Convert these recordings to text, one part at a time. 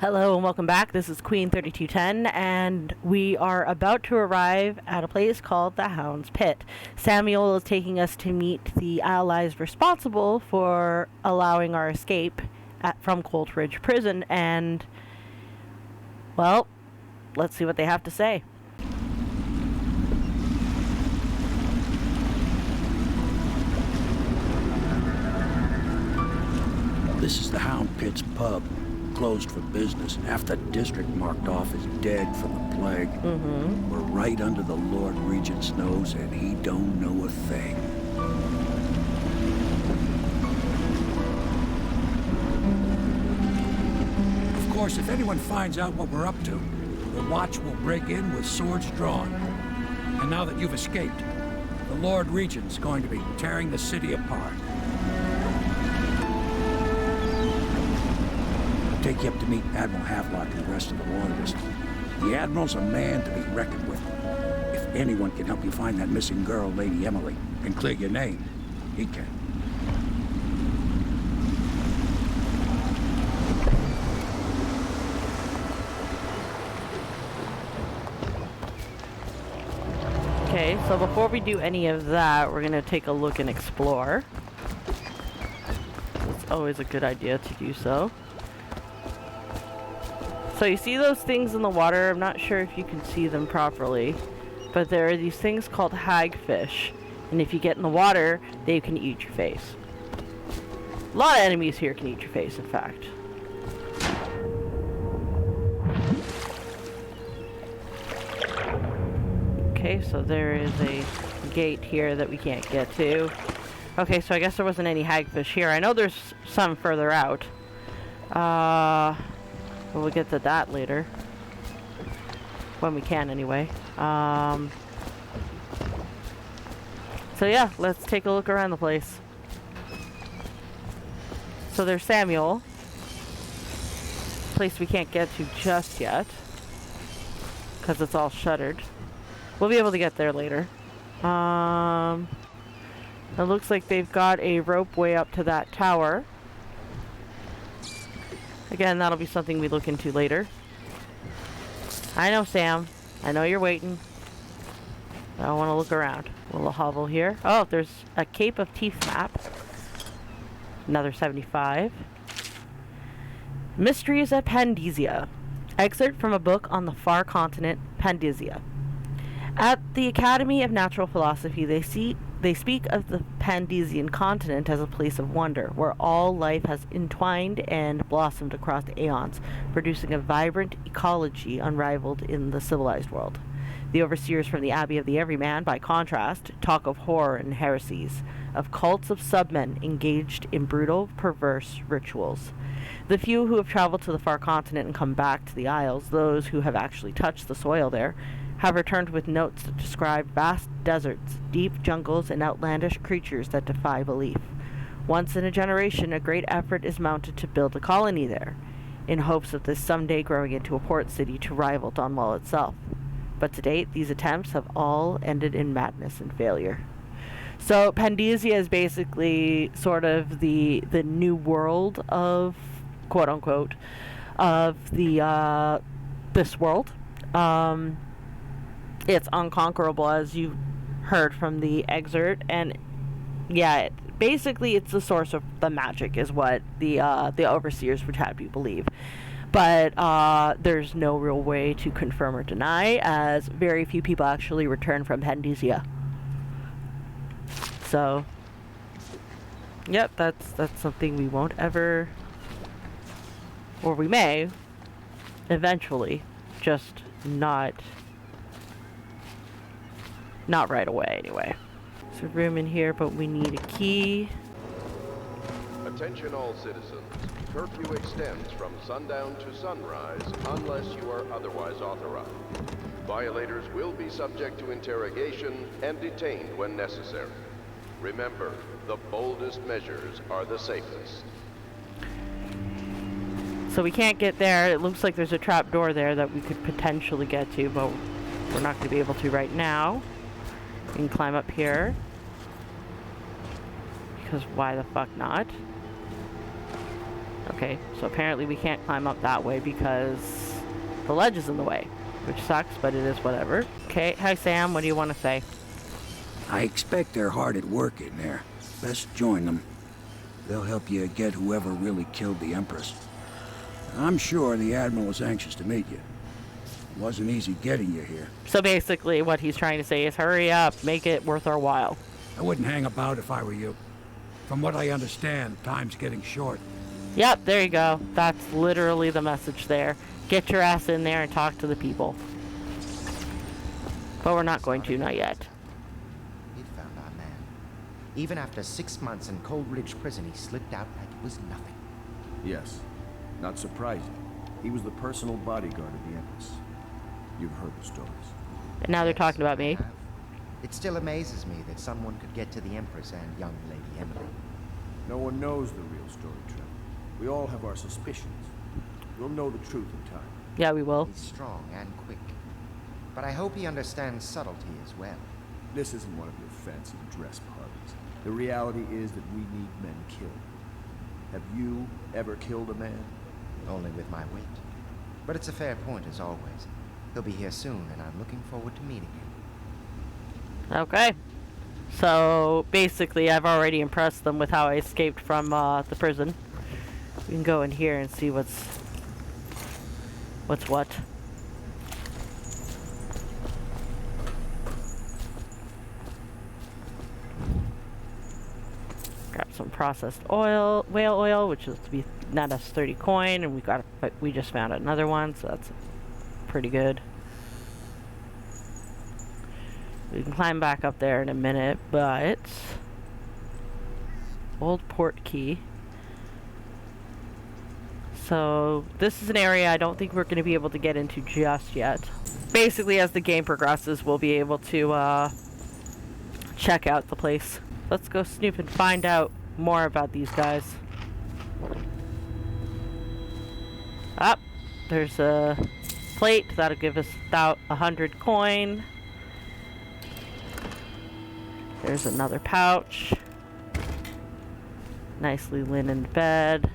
Hello and welcome back. This is Queen 3210 and we are about to arrive at a place called the Hound's Pit. Samuel is taking us to meet the allies responsible for allowing our escape from Coldridge Prison, and, well, let's see what they have to say. This is the Hound Pit's pub. Closed for business. Half the district marked off as dead from the plague. We're right under the Lord Regent's nose, and he don't know a thing. Of course, if anyone finds out what we're up to, the Watch will break in with swords drawn. And now that you've escaped, the Lord Regent's going to be tearing the city apart. Take you up to meet Admiral Havelock and the rest of the Loyalists. The Admiral's a man to be reckoned with. If anyone can help you find that missing girl, Lady Emily, and clear your name, he can. Okay, so before we do any of that, we're going to take a look and explore. It's always a good idea to do so. So you see those things in the water? I'm not sure if you can see them properly, but there are these things called hagfish, and if you get in the water, they can eat your face. A lot of enemies here can eat your face, in fact. Okay, so there is a gate here that we can't get to. Okay, so I guess there wasn't any hagfish here. I know there's some further out. But we'll get to that later. When we can, anyway. So yeah, let's take a look around the place. So there's Samuel. Place we can't get to just yet, because it's all shuttered. We'll be able to get there later. It looks like they've got a rope way up to that tower. Again, that'll be something we look into later. I know, Sam. I know you're waiting. I want to look around. A little hovel here. Oh, there's a Cape of Teeth map. Another 75. Mysteries at Pandesia. Excerpt from a book on the far continent, Pandesia. At the Academy of Natural Philosophy, they speak of the Pandesian continent as a place of wonder, where all life has entwined and blossomed across aeons, producing a vibrant ecology unrivaled in the civilized world. The overseers from the Abbey of the Everyman, by contrast, talk of horror and heresies, of cults of submen engaged in brutal, perverse rituals. The few who have traveled to the far continent and come back to the Isles, those who have actually touched the soil there, have returned with notes that describe vast deserts, deep jungles, and outlandish creatures that defy belief. Once in a generation, a great effort is mounted to build a colony there, in hopes of this someday growing into a port city to rival Dunwall itself. But to date, these attempts have all ended in madness and failure. So Pandesia is basically sort of the new world of, quote-unquote, of the this world. It's unconquerable, as you heard from the excerpt, and yeah, basically it's the source of the magic is what the overseers would have you believe. But there's no real way to confirm or deny, as very few people actually return from Pandesia. So, yep, that's something we won't ever, or we may, eventually, just not right away, anyway. There's a room in here, but we need a key. Attention all citizens. Curfew extends from sundown to sunrise unless you are otherwise authorized. Violators will be subject to interrogation and detained when necessary. Remember, the boldest measures are the safest. So we can't get there. It looks like there's a trap door there that we could potentially get to, but we're not going to be able to right now. We can climb up here, because why the fuck not? Okay, so apparently we can't climb up that way because the ledge is in the way, which sucks, but it is whatever. Okay, hi Sam, what do you want to say? I expect they're hard at work in there. Best join them. They'll help you get whoever really killed the Empress. I'm sure the Admiral was anxious to meet you. It wasn't easy getting you here. So basically what he's trying to say is hurry up, make it worth our while. I wouldn't hang about if I were you. From what I understand, time's getting short. Yep, there you go. That's literally the message there. Get your ass in there and talk to the people. But we're not going to, not yet. We'd found our man. Even after 6 months in Coldridge Prison, he slipped out like it was nothing. Yes. Not surprising. He was the personal bodyguard of the Empress. You've heard the stories. And now they're talking about me. It still amazes me that someone could get to the Empress and young Lady Emily. No one knows the real story, Trevor. We all have our suspicions. We'll know the truth in time. Yeah, we will. He's strong and quick. But I hope he understands subtlety as well. This isn't one of your fancy dress parties. The reality is that we need men killed. Have you ever killed a man? Only with my wit. But it's a fair point as always. He'll be here soon, and I'm looking forward to meeting him. Okay. So, basically, I've already impressed them with how I escaped from the prison. We can go in here and see what's what. Grab some processed oil, whale oil, which is to be net us 30 coin, and we just found another one, so that's pretty good. We can climb back up there in a minute, but old port key. So this is an area I don't think we're going to be able to get into just yet. Basically, as the game progresses, we'll be able to check out the place. Let's go snoop and find out more about these guys. There's a plate. That'll give us about 100 coin. There's another pouch. Nicely linened bed.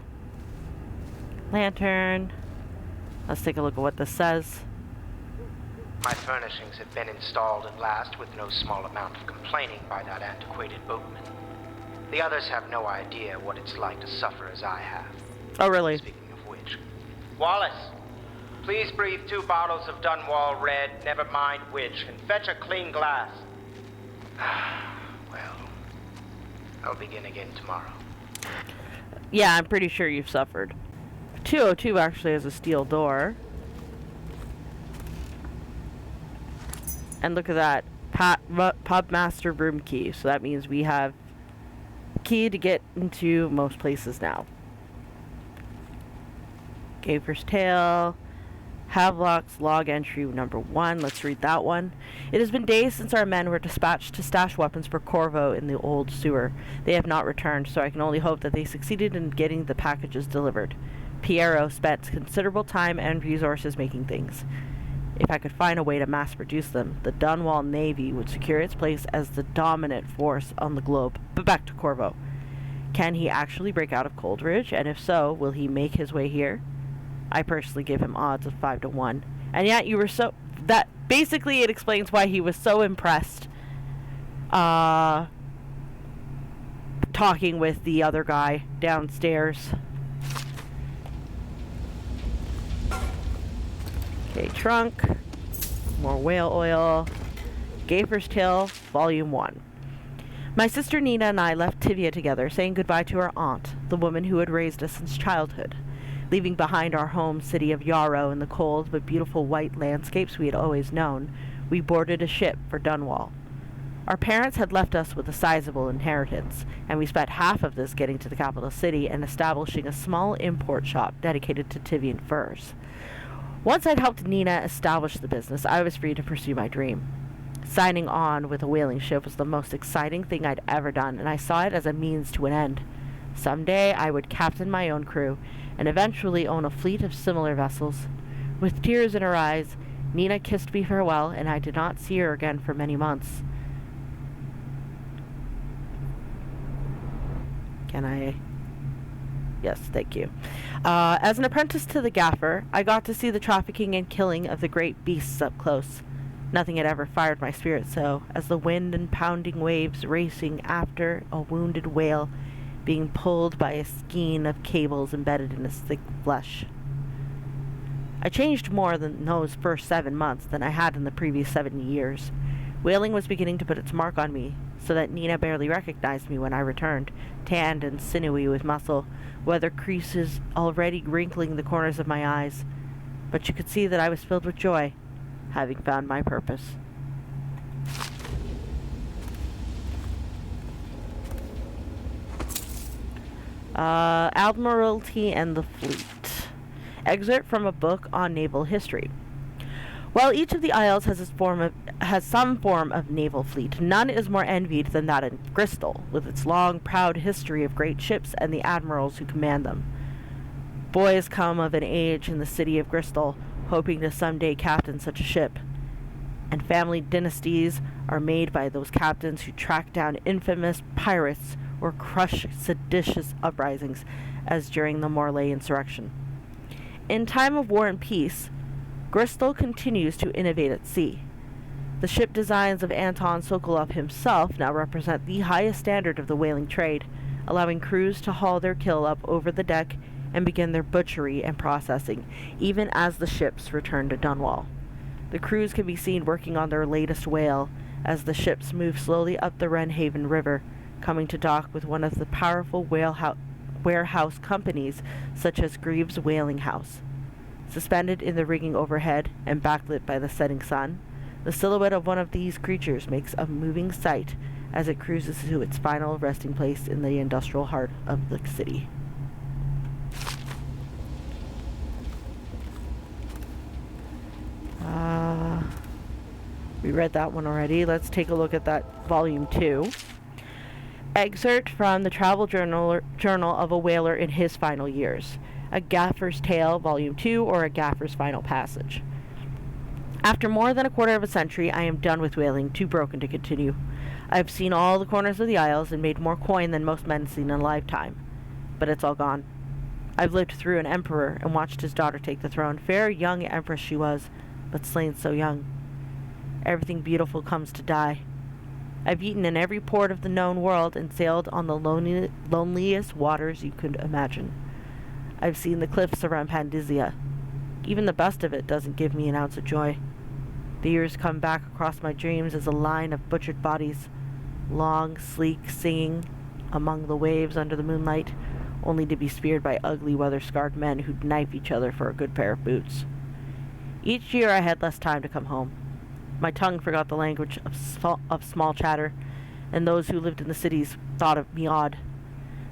Lantern. Let's take a look at what this says. My furnishings have been installed at last with no small amount of complaining by that antiquated boatman. The others have no idea what it's like to suffer as I have. Oh, really? Speaking of which, Wallace, please breathe 2 bottles of Dunwall Red, never mind which, and fetch a clean glass. Well, I'll begin again tomorrow. Yeah, I'm pretty sure you've suffered. 202 actually has a steel door. And look at that. Pub master room key. So that means we have key to get into most places now. Gaper's Tale. Havelock's log entry number 1. Let's read that one. It has been days since our men were dispatched to stash weapons for Corvo in the old sewer. They have not returned, so I can only hope that they succeeded in getting the packages delivered. Piero spent considerable time and resources making things. If I could find a way to mass produce them, the Dunwall Navy would secure its place as the dominant force on the globe. But back to Corvo. Can he actually break out of Coldridge? And if so, will he make his way here? I personally give him odds of 5 to 1. And yet you were so... That basically it explains why he was so impressed talking with the other guy downstairs. Okay, trunk. More whale oil. Gaper's Tale, Volume 1. My sister Nina and I left Tivia together, saying goodbye to our aunt, the woman who had raised us since childhood. Leaving behind our home city of Yarrow and the cold but beautiful white landscapes we had always known, we boarded a ship for Dunwall. Our parents had left us with a sizable inheritance, and we spent half of this getting to the capital city and establishing a small import shop dedicated to Tivian furs. Once I'd helped Nina establish the business, I was free to pursue my dream. Signing on with a whaling ship was the most exciting thing I'd ever done, and I saw it as a means to an end. Someday I would captain my own crew, and eventually own a fleet of similar vessels. With tears in her eyes, Nina kissed me farewell, and I did not see her again for many months. Can I Yes, thank you. As an apprentice to the gaffer, I got to see the trafficking and killing of the great beasts up close. Nothing had ever fired my spirit so, as the wind and pounding waves racing after a wounded whale being pulled by a skein of cables embedded in its thick flesh. I changed more than those first 7 months than I had in the previous 7 years. Whaling was beginning to put its mark on me, so that Nina barely recognized me when I returned, tanned and sinewy with muscle, weather creases already wrinkling the corners of my eyes. But you could see that I was filled with joy, having found my purpose. Admiralty and the Fleet. Excerpt from a book on naval history. While each of the isles has some form of naval fleet, none is more envied than that in Bristol, with its long, proud history of great ships and the admirals who command them. Boys come of an age in the city of Bristol, hoping to someday captain such a ship, and family dynasties are made by those captains who track down infamous pirates or crush seditious uprisings, as during the Morlaix insurrection. In time of war and peace, Bristol continues to innovate at sea. The ship designs of Anton Sokolov himself now represent the highest standard of the whaling trade, allowing crews to haul their kill up over the deck and begin their butchery and processing, even as the ships return to Dunwall. The crews can be seen working on their latest whale as the ships move slowly up the Wrenhaven River, coming to dock with one of the powerful warehouse companies such as Greaves Whaling House. Suspended in the rigging overhead and backlit by the setting sun, the silhouette of one of these creatures makes a moving sight as it cruises to its final resting place in the industrial heart of the city. We read that one already. Let's take a look at that volume 2. Excerpt from the Travel Journal of a Whaler in His Final Years. A Gaffer's Tale, Volume 2, or A Gaffer's Final Passage. After more than a quarter of a century, I am done with whaling, too broken to continue. I have seen all the corners of the isles and made more coin than most men seen in a lifetime. But it's all gone. I've lived through an emperor and watched his daughter take the throne. Fair young Empress she was, but slain so young. Everything beautiful comes to die. I've eaten in every port of the known world and sailed on the loneliest waters you could imagine. I've seen the cliffs around Pandizia. Even the best of it doesn't give me an ounce of joy. The years come back across my dreams as a line of butchered bodies, long, sleek, singing among the waves under the moonlight, only to be speared by ugly, weather-scarred men who'd knife each other for a good pair of boots. Each year I had less time to come home. My tongue forgot the language of small chatter, and those who lived in the cities thought of me odd.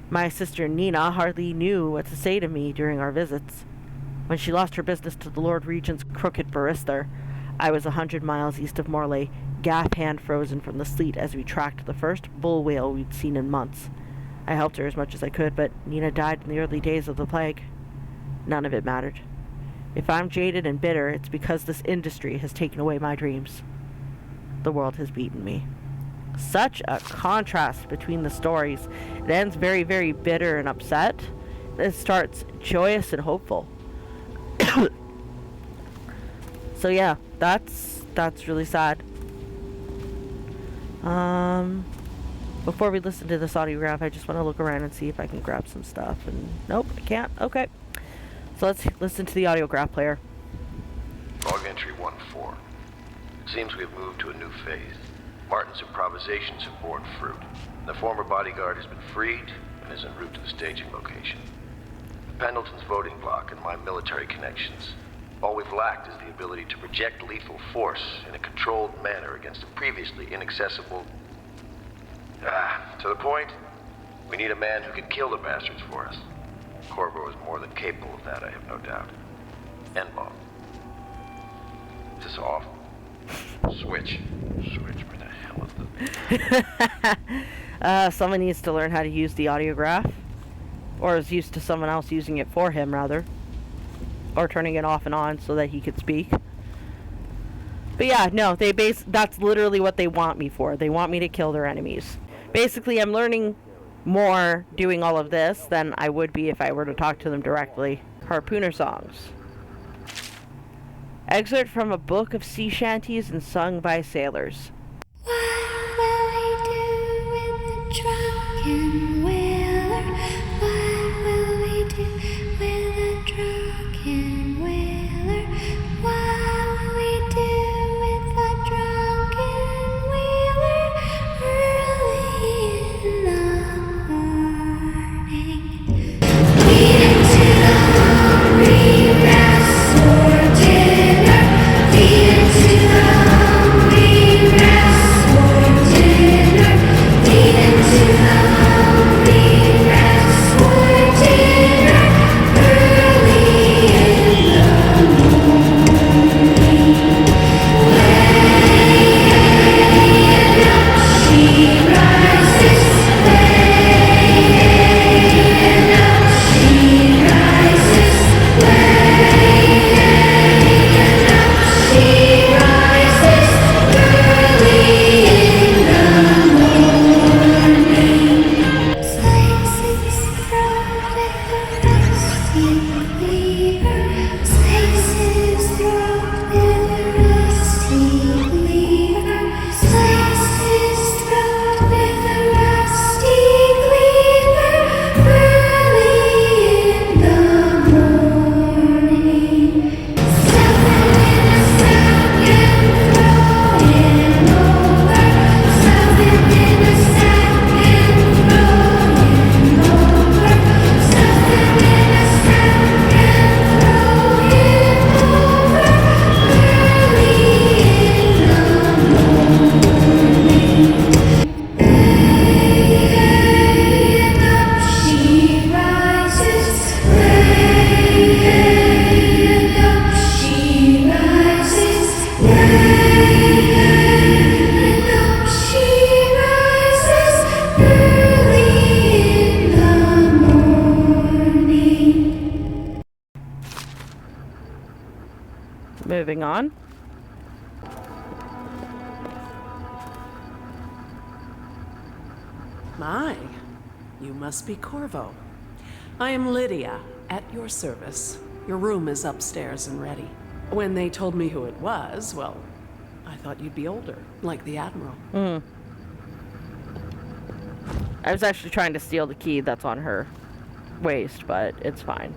My sister Nina hardly knew what to say to me during our visits. When she lost her business to the Lord Regent's crooked barrister, I was 100 miles east of Morlaix, gaff hand frozen from the sleet as we tracked the first bull whale we'd seen in months. I helped her as much as I could, but Nina died in the early days of the plague. None of it mattered. If I'm jaded and bitter, it's because this industry has taken away my dreams. The world has beaten me. Such a contrast between the stories. It ends very, very bitter and upset. It starts joyous and hopeful. So yeah, that's really sad. Before we listen to this audiograph, I just want to look around and see if I can grab some stuff. And nope, I can't. Okay. So let's listen to the audiograph player. Log entry 1-4. It seems we've moved to a new phase. Martin's improvisations have borne fruit. The former bodyguard has been freed and is en route to the staging location. Pendleton's voting block and my military connections. All we've lacked is the ability to project lethal force in a controlled manner against a previously inaccessible... to the point, we need a man who can kill the bastards for us. Corvo is more than capable of that, I have no doubt. Endlong. Is this off? Switch. Where the hell is the... Someone needs to learn how to use the audiograph. Or is used to someone else using it for him, rather. Or turning it off and on so that he could speak. But yeah, no, that's literally what they want me for. They want me to kill their enemies. Basically, I'm learning more doing all of this than I would be if I were to talk to them directly. Harpooner songs. Excerpt from a book of sea shanties and sung by sailors. What will we do with the drunken whaler? What will we do with a drunken whaler? What will we do with a drunken whaler early in the morning? Lead into the hungry rest for dinner. Lead into the hungry rest for dinner. Lead into the hungry rest for dinner early in the morning. Way up she rises, way up she rises, way up she rises early in the morning. Slices throat with a rusty cleaver. Slices throat with a rusty cleaver. Slices throat with a rusty cleaver early in the morning. Stuff in a sack and throw him over. Stuff in a sack and throw him over. Stuff in a sack and throw him over early in the morning. Way up she rises, way up she rises, way up she rises early in the morning. Moving on. My, you must be Corvo. I am Lydia, at your service. Your room is upstairs and ready. When they told me who it was, well, I thought you'd be older, like the Admiral. I was actually trying to steal the key that's on her waist, but it's fine.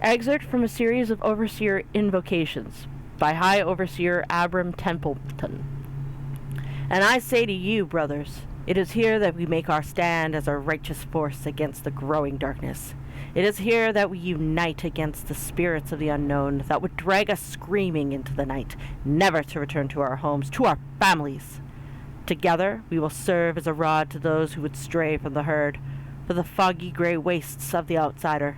Excerpt from a series of Overseer Invocations by High Overseer Abram Templeton. And I say to you, brothers, it is here that we make our stand as a righteous force against the growing darkness. It is here that we unite against the spirits of the unknown that would drag us screaming into the night, never to return to our homes, to our families. Together, we will serve as a rod to those who would stray from the herd, for the foggy gray wastes of the outsider.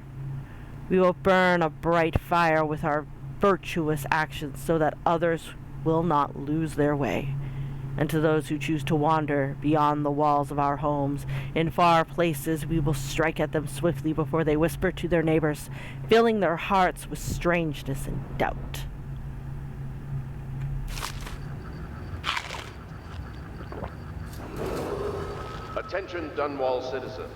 We will burn a bright fire with our virtuous actions so that others will not lose their way. And to those who choose to wander beyond the walls of our homes, in far places, we will strike at them swiftly before they whisper to their neighbors, filling their hearts with strangeness and doubt. Attention Dunwall citizens.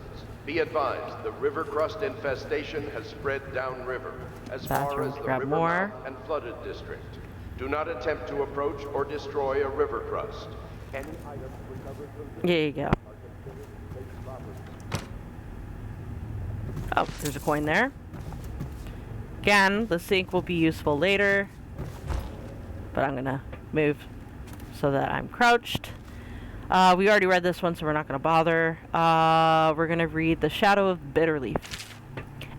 Be advised, the river crust infestation has spread downriver, as far Bathroom as to the grab river more. mouth and flooded district. Do not attempt to approach or destroy a river crust. Any items recovered from There you go. Oh, there's a coin there. Again, the sink will be useful later, but I'm gonna move so that I'm crouched. We already read this one, so we're not gonna bother. We're gonna read The Shadow of Bitterleaf.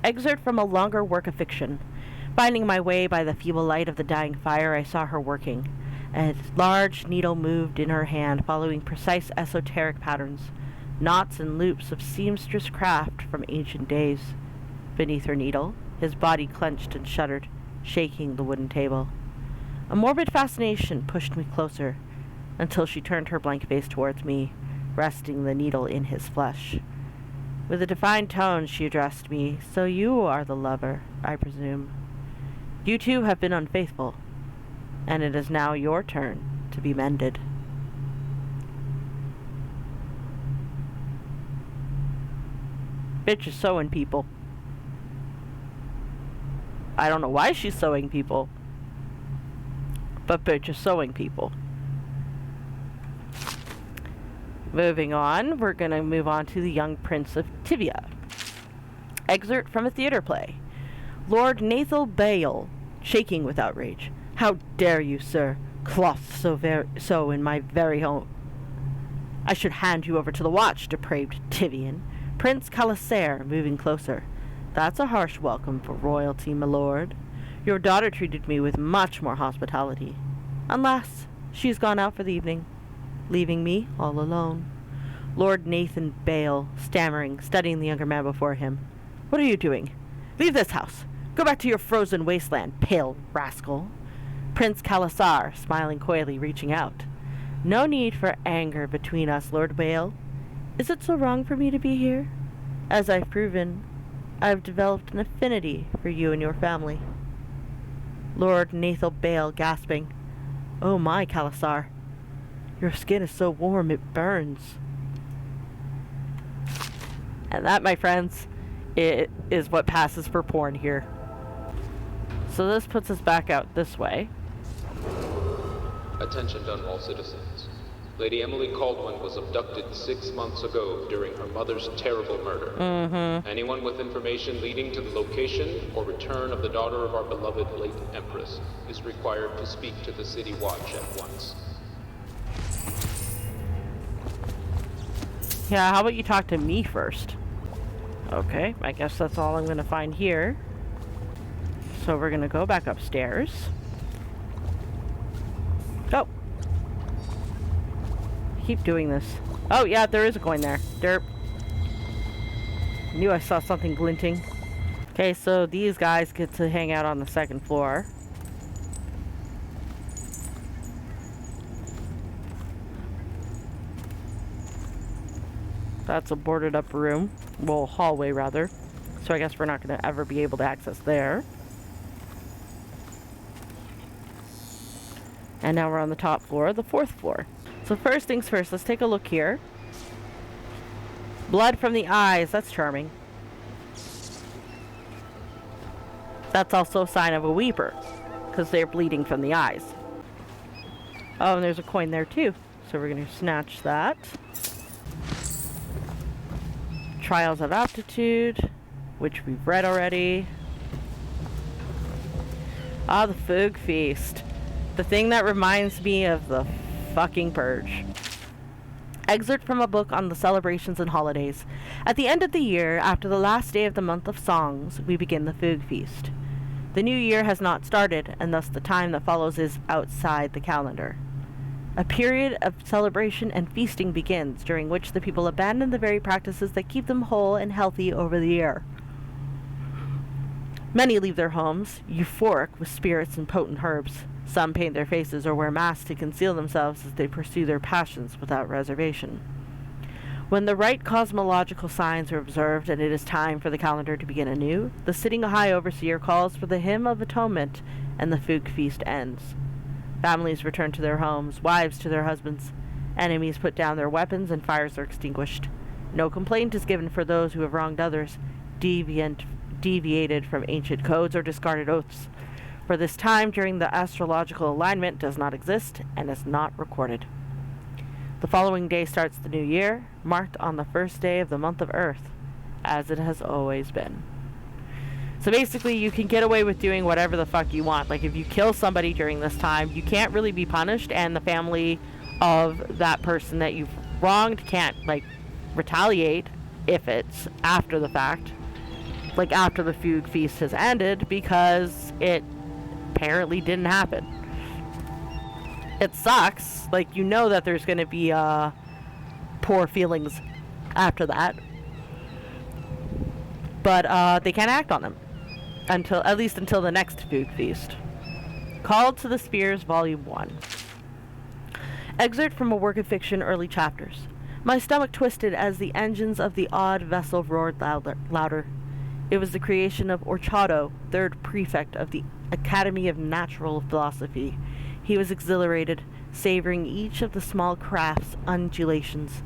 Excerpt from a longer work of fiction. Finding my way by the feeble light of the dying fire, I saw her working. A large needle moved in her hand, following precise esoteric patterns, knots and loops of seamstress craft from ancient days. Beneath her needle, his body clenched and shuddered, shaking the wooden table. A morbid fascination pushed me closer, until she turned her blank face towards me, resting the needle in his flesh. With a defined tone, she addressed me. "So you are the lover, I presume. You too have been unfaithful, and it is now your turn to be mended." Bitch is sewing people. I don't know why she's sewing people, but bitch is sewing people. Moving on, we're going to move on to the young Prince of Tivia. Excerpt from a theater play. Lord Nathal Bale, shaking with outrage. How dare you, sir, cloth so in my very home? I should hand you over to the watch, depraved Tivian. Prince Calisair, moving closer. That's a harsh welcome for royalty, my lord. Your daughter treated me with much more hospitality. Alas, she's gone out for the evening, leaving me all alone. Lord Nathan Bale, stammering, studying the younger man before him. What are you doing? Leave this house. Go back to your frozen wasteland, pale rascal. Prince Calisar, smiling coyly, reaching out. No need for anger between us, Lord Bale. Is it so wrong for me to be here? As I've proven, I've developed an affinity for you and your family. Lord Nathal Bale, gasping. Oh my, Calisar. Your skin is so warm it burns. And that, my friends, it is what passes for porn here. So this puts us back out this way. Attention Dunwall citizens. Lady Emily Caldwin was abducted 6 months ago during her mother's terrible murder. Anyone with information leading to the location or return of the daughter of our beloved late Empress is required to speak to the City Watch at once. Yeah, how about you talk to me first? Okay, I guess that's all I'm going to find here. So we're going to go back upstairs. Oh. Keep doing this. Oh, yeah, there is a coin there. Derp. Knew I saw something glinting. Okay, so these guys get to hang out on the second floor. That's a boarded up room. Well, hallway rather. So I guess we're not going to ever be able to access there. And now we're on the top floor, the fourth floor. So first things first, let's take a look here. Blood from the eyes, that's charming. That's also a sign of a weeper, because they're bleeding from the eyes. Oh, and there's a coin there too. So we're going to snatch that. Trials of Aptitude, which we've read already. Ah, the Foog Feast. The thing that reminds me of the fucking Purge. Excerpt from a book on the celebrations and holidays. At the end of the year, after the last day of the month of songs, we begin the Foog Feast. The new year has not started, and thus the time that follows is outside the calendar. A period of celebration and feasting begins, during which the people abandon the very practices that keep them whole and healthy over the year. Many leave their homes, euphoric with spirits and potent herbs. Some paint their faces or wear masks to conceal themselves as they pursue their passions without reservation. When the right cosmological signs are observed and it is time for the calendar to begin anew, the sitting high overseer calls for the hymn of atonement, and the Foog Feast ends. Families return to their homes, wives to their husbands. Enemies put down their weapons and fires are extinguished. No complaint is given for those who have wronged others, deviated from ancient codes or discarded oaths. For this time during the astrological alignment does not exist and is not recorded. The following day starts the new year, marked on the first day of the month of Earth, as it has always been. So basically, you can get away with doing whatever the fuck you want. Like, if you kill somebody during this time, you can't really be punished, and the family of that person that you've wronged can't, like, retaliate if it's after the fact. Like, after the Foog Feast has ended, because it apparently didn't happen. It sucks. Like, you know that there's going to be poor feelings after that. But they can't act on them. At least until the next Foog Feast. Called to the Spears, Volume 1. Excerpt from a work of fiction, early chapters. My stomach twisted as the engines of the odd vessel roared louder. It was the creation of Orchado, third prefect of the Academy of Natural Philosophy. He was exhilarated, savoring each of the small craft's undulations.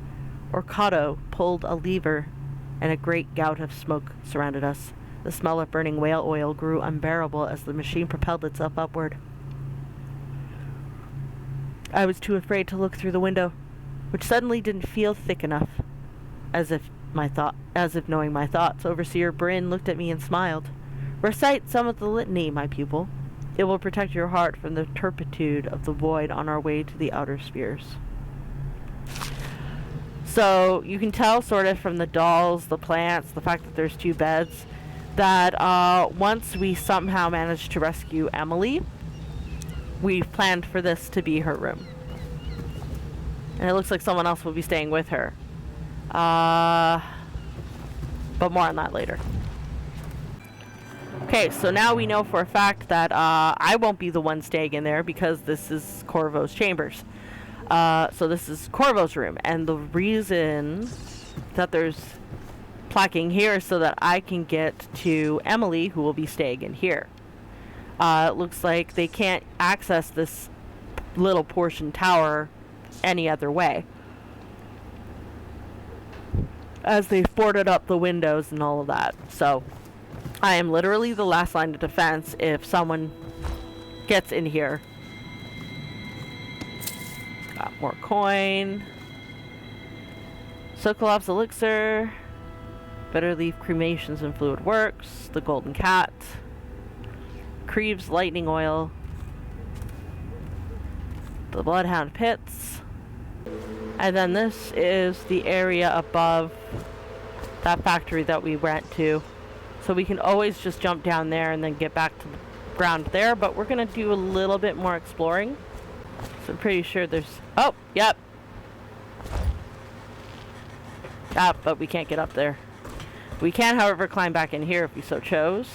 Orchado pulled a lever and a great gout of smoke surrounded us. The smell of burning whale oil grew unbearable as the machine propelled itself upward. I was too afraid to look through the window, which suddenly didn't feel thick enough. As if knowing my thoughts, Overseer Bryn looked at me and smiled. Recite some of the litany, my pupil. It will protect your heart from the turpitude of the void on our way to the outer spheres. So you can tell sort of from the dolls, the plants, the fact that there's 2 beds, that once we somehow manage to rescue Emily, we've planned for this to be her room. And it looks like someone else will be staying with her. But more on that later. Okay, so now we know for a fact that I won't be the one staying in there because this is Corvo's chambers. So this is Corvo's room, and the reason that there's placking here is so that I can get to Emily, who will be staying in here. It looks like they can't access this little portion tower any other way, as they've boarded up the windows and all of that. So I am literally the last line of defense if someone gets in here. Got more coin. Sokolov's elixir. Better leaf cremations and fluid works. The golden cat. Creeve's lightning oil. The bloodhound pits. And then this is the area above that factory that we went to. So we can always just jump down there and then get back to the ground there, but we're going to do a little bit more exploring. So I'm pretty sure there's... Oh, yep. Ah, but we can't get up there. We can, however, climb back in here if we so chose.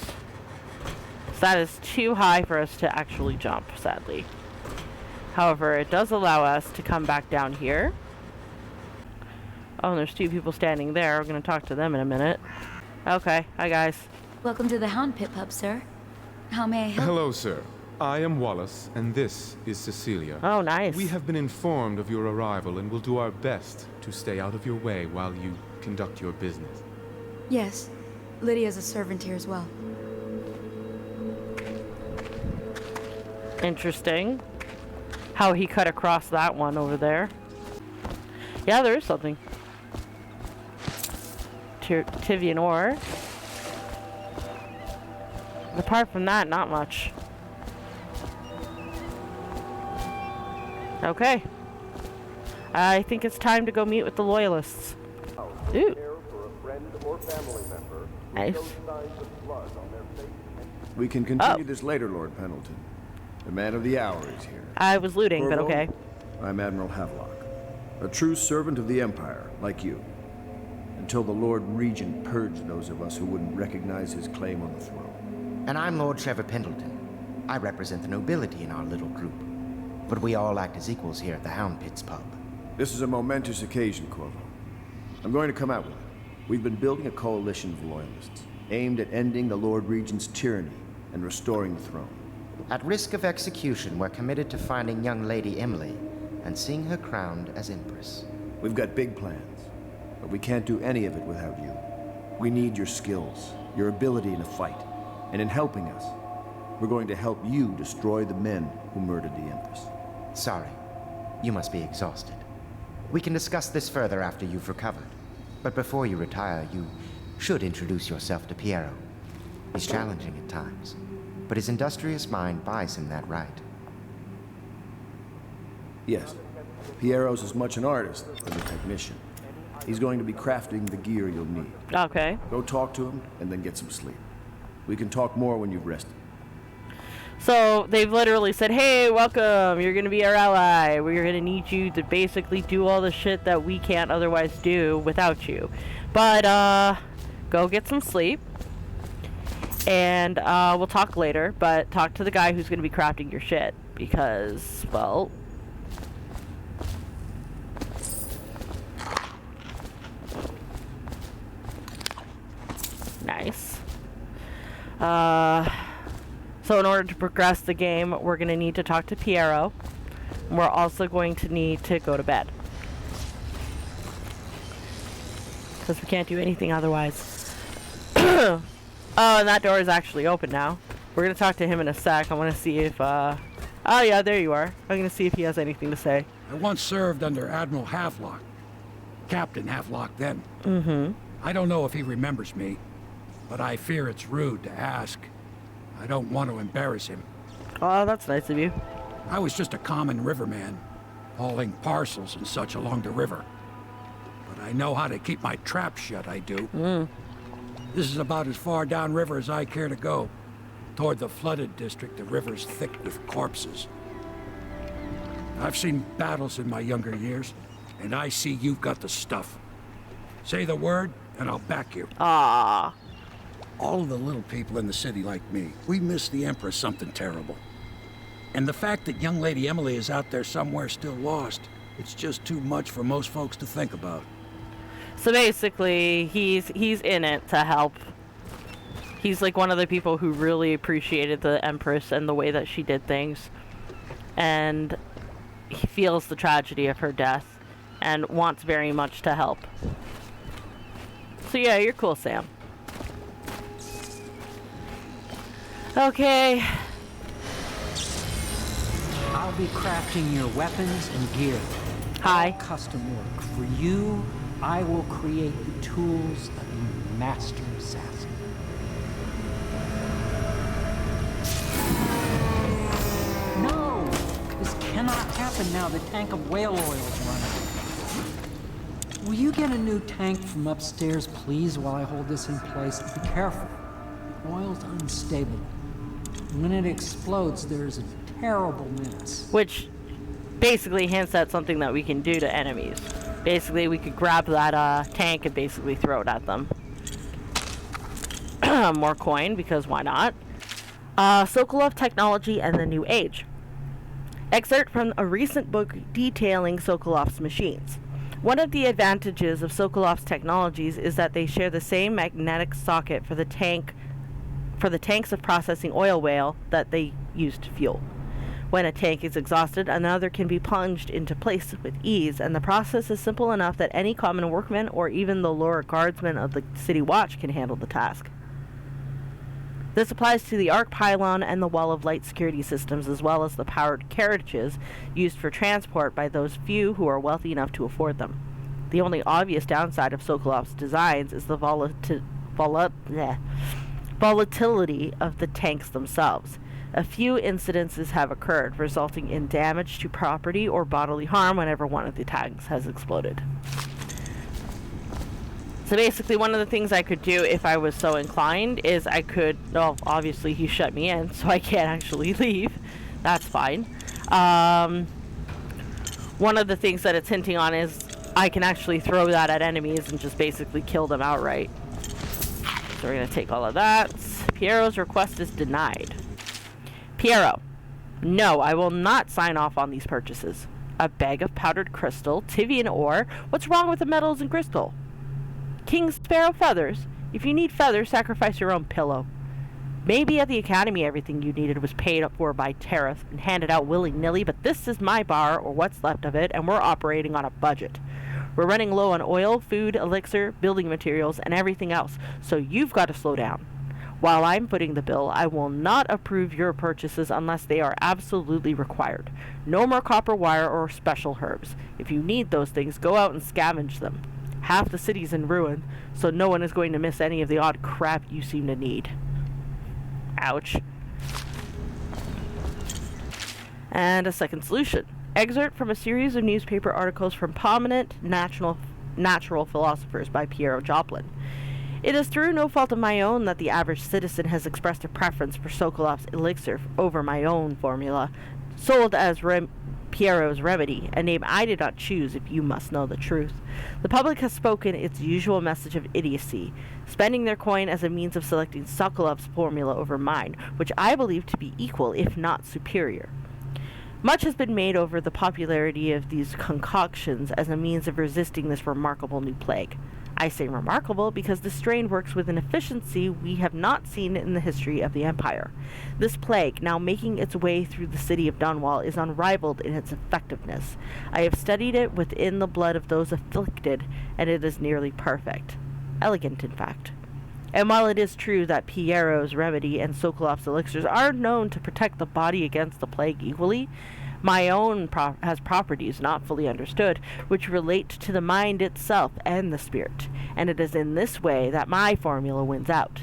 So that is too high for us to actually jump, sadly. However, it does allow us to come back down here. Oh, and there's 2 people standing there. We're going to talk to them in a minute. Okay, hi guys. Welcome to the Hound Pit Pub, sir. How may I help? Hello, sir. I am Wallace, and this is Cecilia. Oh, nice. We have been informed of your arrival and will do our best to stay out of your way while you conduct your business. Yes. Lydia's a servant here as well. Interesting. How he cut across that one over there. Yeah, there is something. Tivian ore. Apart from that, not much. Okay. I think it's time to go meet with the loyalists. Ooh. Nice. We can continue this later, Lord Pendleton. The man of the hour is here. I was looting, but okay. I'm Admiral Havelock. A true servant of the Empire, like you. Until the Lord Regent purged those of us who wouldn't recognize his claim on the throne. And I'm Lord Trevor Pendleton. I represent the nobility in our little group. But we all act as equals here at the Hound Pits pub. This is a momentous occasion, Corvo. I'm going to come out with it. We've been building a coalition of loyalists, aimed at ending the Lord Regent's tyranny and restoring the throne. At risk of execution, we're committed to finding young Lady Emily and seeing her crowned as Empress. We've got big plans, but we can't do any of it without you. We need your skills, your ability in a fight, and in helping us, we're going to help you destroy the men who murdered the Empress. Sorry. You must be exhausted. We can discuss this further after you've recovered. But before you retire, you should introduce yourself to Piero. He's challenging at times, but his industrious mind buys him that right. Yes. Piero's as much an artist as a technician. He's going to be crafting the gear you'll need. Okay. Go talk to him, and then get some sleep. We can talk more when you've rested. So they've literally said, hey, welcome, you're going to be our ally. We're going to need you to basically do all the shit that we can't otherwise do without you. But, go get some sleep. And, we'll talk later, but talk to the guy who's going to be crafting your shit. Because, well... Nice. So in order to progress the game, we're going to need to talk to Piero. We're also going to need to go to bed. because we can't do anything otherwise. Oh, and that door is actually open now. We're going to talk to him in a sec. I want to see if, oh yeah, there you are. I'm going to see if he has anything to say. I once served under Admiral Havelock. Captain Havelock then. I don't know if he remembers me, but I fear it's rude to ask. I don't want to embarrass him. Oh, that's nice of you. I was just a common riverman, hauling parcels and such along the river. But I know how to keep my trap shut, I do. This is about as far downriver as I care to go. Toward the flooded district, the river's thick with corpses. I've seen battles in my younger years, and I see you've got the stuff. Say the word, and I'll back you. Ah. All of the little people in the city like me, we miss the Empress something terrible. And the fact that young Lady Emily is out there somewhere still lost, it's just too much for most folks to think about. So basically, he's in it to help. He's like one of the people who really appreciated the Empress and the way that she did things. And he feels the tragedy of her death and wants very much to help. So yeah, you're cool, Sam. Okay. I'll be crafting your weapons and gear. Hi. All custom work. For you, I will create the tools of a master assassin. No! This cannot happen now. The tank of whale oil is running. Will you get a new tank from upstairs, please, while I hold this in place? Be careful. The oil's unstable. When it explodes, there's a terrible mess. Which basically hints at something that we can do to enemies. Basically, we could grab that tank and basically throw it at them. More coin, because why not? Sokolov Technology and the New Age. Excerpt from a recent book detailing Sokolov's machines. One of the advantages of Sokolov's technologies is that they share the same magnetic socket for the tanks of processing oil whale that they use to fuel. When a tank is exhausted, another can be plunged into place with ease, and the process is simple enough that any common workman or even the lower guardsman of the city watch can handle the task. This applies to the arc pylon and the wall of light security systems, as well as the powered carriages used for transport by those few who are wealthy enough to afford them. The only obvious downside of Sokolov's designs is the volatility of the tanks themselves. A few incidences have occurred, resulting in damage to property or bodily harm whenever one of the tanks has exploded. So basically, one of the things I could do if I was so inclined is I could, well, obviously he shut me in, so I can't actually leave. That's fine. One of the things that it's hinting on is I can actually throw that at enemies and just basically kill them outright. So we're going to take all of that. Piero's request is denied. Piero, no, I will not sign off on these purchases. A bag of powdered crystal, Tivian ore. What's wrong with the metals and crystal? King Sparrow feathers. If you need feathers, sacrifice your own pillow. Maybe at the academy everything you needed was paid up for by tariff and handed out willy-nilly, but this is my bar, or what's left of it, and we're operating on a budget. We're running low on oil, food, elixir, building materials, and everything else, so you've got to slow down. While I'm footing the bill, I will not approve your purchases unless they are absolutely required. No more copper wire or special herbs. If you need those things, go out and scavenge them. Half the city's in ruin, so no one is going to miss any of the odd crap you seem to need. Ouch. And a second solution. Excerpt from a series of newspaper articles from prominent natural philosophers by Piero Joplin. It is through no fault of my own that the average citizen has expressed a preference for Sokolov's elixir over my own formula, sold as Piero's remedy, a name I did not choose if you must know the truth. The public has spoken its usual message of idiocy, spending their coin as a means of selecting Sokolov's formula over mine, which I believe to be equal, if not superior. Much has been made over the popularity of these concoctions as a means of resisting this remarkable new plague. I say remarkable because the strain works with an efficiency we have not seen in the history of the Empire. This plague, now making its way through the city of Dunwall, is unrivaled in its effectiveness. I have studied it within the blood of those afflicted, and it is nearly perfect. Elegant, in fact. And while it is true that Piero's remedy and Sokolov's elixirs are known to protect the body against the plague equally, my own has properties not fully understood, which relate to the mind itself and the spirit, and it is in this way that my formula wins out.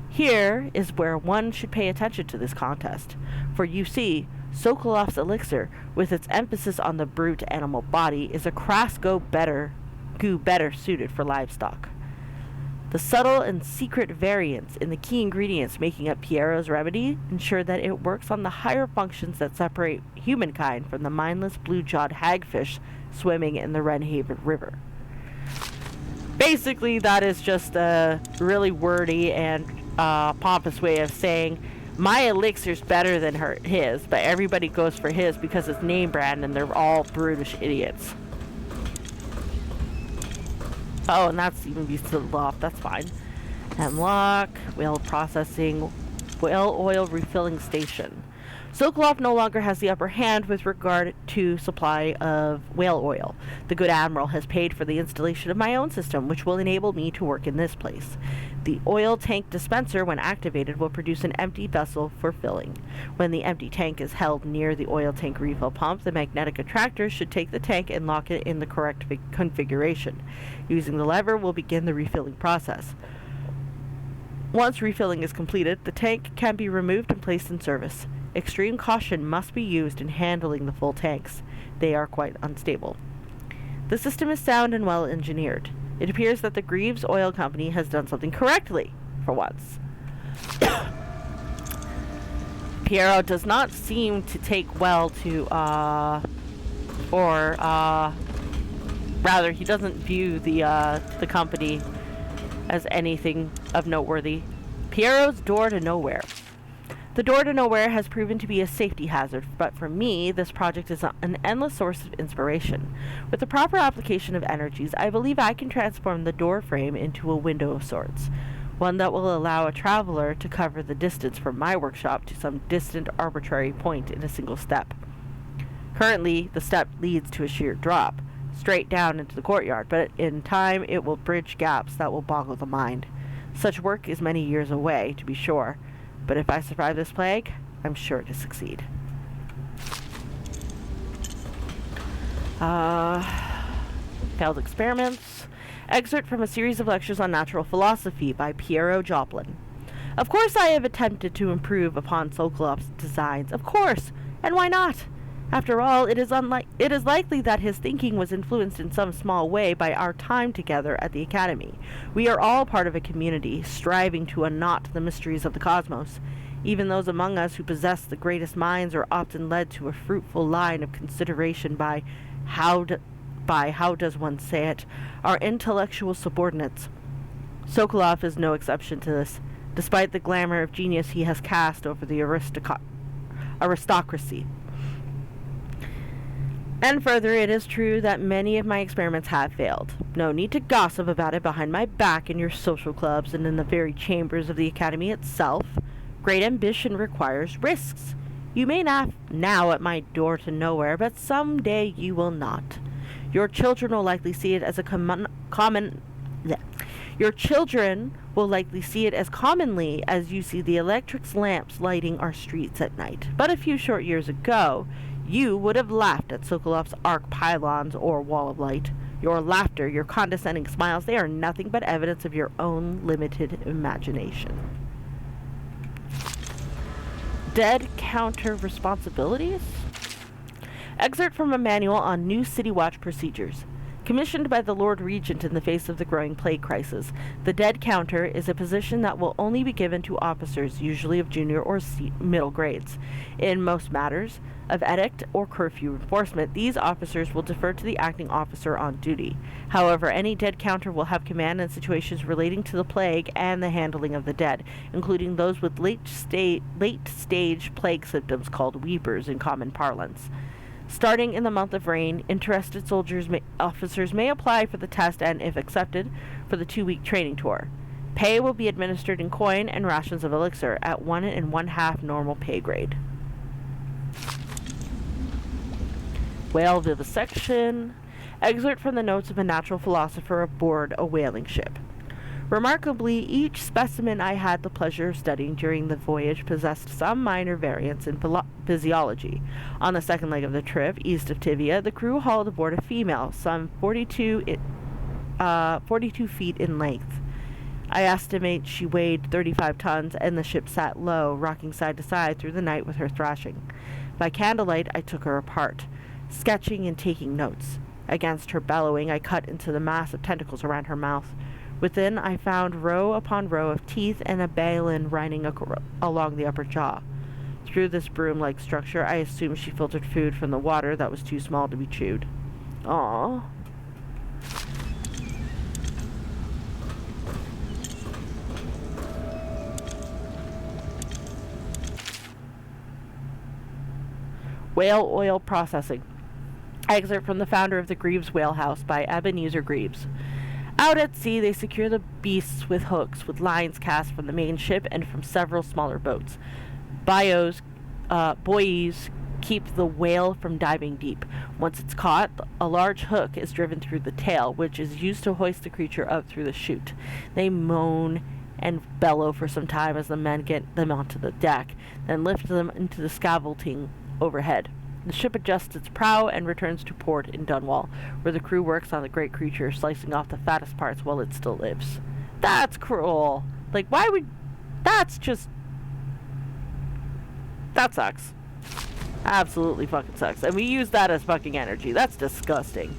Here is where one should pay attention to this contest, for you see, Sokolov's elixir, with its emphasis on the brute animal body, is a crass goo better suited for livestock. The subtle and secret variants in the key ingredients making up Piero's remedy ensure that it works on the higher functions that separate humankind from the mindless blue-jawed hagfish swimming in the Wrenhaven River. Basically, that is just a really wordy and pompous way of saying my elixir's better than his, but everybody goes for his because it's name brand and they're all brutish idiots. Oh, and that's even be sealed off. That's fine. Hemlock, whale processing, whale oil refilling station. Sokolov no longer has the upper hand with regard to supply of whale oil. The good admiral has paid for the installation of my own system, which will enable me to work in this place. The oil tank dispenser, when activated, will produce an empty vessel for filling. When the empty tank is held near the oil tank refill pump, the magnetic attractor should take the tank and lock it in the correct configuration. Using the lever will begin the refilling process. Once refilling is completed, the tank can be removed and placed in service. Extreme caution must be used in handling the full tanks. They are quite unstable. The system is sound and well engineered. It appears that the Greaves Oil Company has done something correctly, for once. Piero does not seem to take well to, rather, he doesn't view the company as anything of noteworthy. Piero's door to nowhere. The door to nowhere has proven to be a safety hazard, but for me, this project is an endless source of inspiration. With the proper application of energies, I believe I can transform the door frame into a window of sorts, one that will allow a traveler to cover the distance from my workshop to some distant arbitrary point in a single step. Currently, the step leads to a sheer drop, straight down into the courtyard, but in time it will bridge gaps that will boggle the mind. Such work is many years away, to be sure, but if I survive this plague, I'm sure to succeed. Failed experiments. Excerpt from a series of lectures on natural philosophy by Piero Joplin. Of course I have attempted to improve upon Sokolov's designs. Of course. And why not? After all, it is likely that his thinking was influenced in some small way by our time together at the Academy. We are all part of a community, striving to unknot the mysteries of the cosmos. Even those among us who possess the greatest minds are often led to a fruitful line of consideration by how does one say it, our intellectual subordinates. Sokolov is no exception to this, despite the glamour of genius he has cast over the aristocracy. And further, it is true that many of my experiments have failed. No need to gossip about it behind my back in your social clubs and in the very chambers of the Academy itself. Great ambition requires risks. You may not now at my door to nowhere, but someday you will not. Your children will likely see it as Your children will likely see it as commonly as you see the electric lamps lighting our streets at night. But a few short years ago, you would have laughed at Sokolov's arc pylons or wall of light. Your laughter, your condescending smiles, they are nothing but evidence of your own limited imagination. Dead counter responsibilities? Excerpt from a manual on new City Watch procedures. Commissioned by the Lord Regent in the face of the growing plague crisis, the dead counter is a position that will only be given to officers, usually of junior or middle grades. In most matters of edict or curfew enforcement, these officers will defer to the acting officer on duty. However, any dead counter will have command in situations relating to the plague and the handling of the dead, including those with late-stage plague symptoms called weepers in common parlance. Starting in the month of rain, interested officers may apply for the test and, if accepted, for the 2-week training tour. Pay will be administered in coin and rations of elixir at 1 1/2 normal pay grade. Whale vivisection. Excerpt from the notes of a natural philosopher aboard a whaling ship. Remarkably, each specimen I had the pleasure of studying during the voyage possessed some minor variance in physiology. On the second leg of the trip, east of Tivia, the crew hauled aboard a female, some 42 feet in length. I estimate she weighed 35 tons, and the ship sat low, rocking side to side through the night with her thrashing. By candlelight, I took her apart, sketching and taking notes. Against her bellowing, I cut into the mass of tentacles around her mouth. Within, I found row upon row of teeth and a baleen running along the upper jaw. Through this broom-like structure, I assumed she filtered food from the water that was too small to be chewed. Aww. Whale oil processing. Excerpt from the founder of the Greaves Whale House by Ebenezer Greaves. Out at sea, they secure the beasts with hooks, with lines cast from the main ship and from several smaller boats. Buoys keep the whale from diving deep. Once it's caught, a large hook is driven through the tail, which is used to hoist the creature up through the chute. They moan and bellow for some time as the men get them onto the deck, then lift them into the scaffolding overhead. The ship adjusts its prow and returns to port in Dunwall, where the crew works on the great creature, slicing off the fattest parts while it still lives. That's cruel. Like, why would... That's just... That sucks. Absolutely fucking sucks. And we use that as fucking energy. That's disgusting.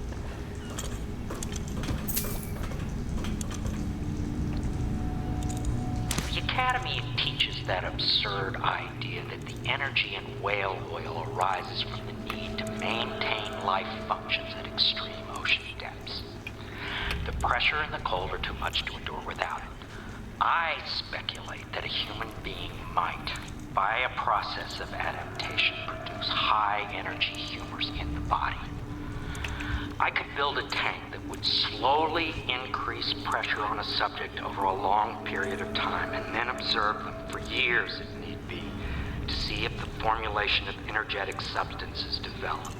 The Academy teaches that absurd idea that the energy in whale oil arises from the need to maintain life functions at extreme ocean depths. The pressure and the cold are too much to endure without it. I speculate that a human being might, by a process of adaptation, produce high-energy humors in the body. I could build a tank that would slowly increase pressure on a subject over a long period of time and then observe them for years if need be to see if the formulation of energetic substances develop.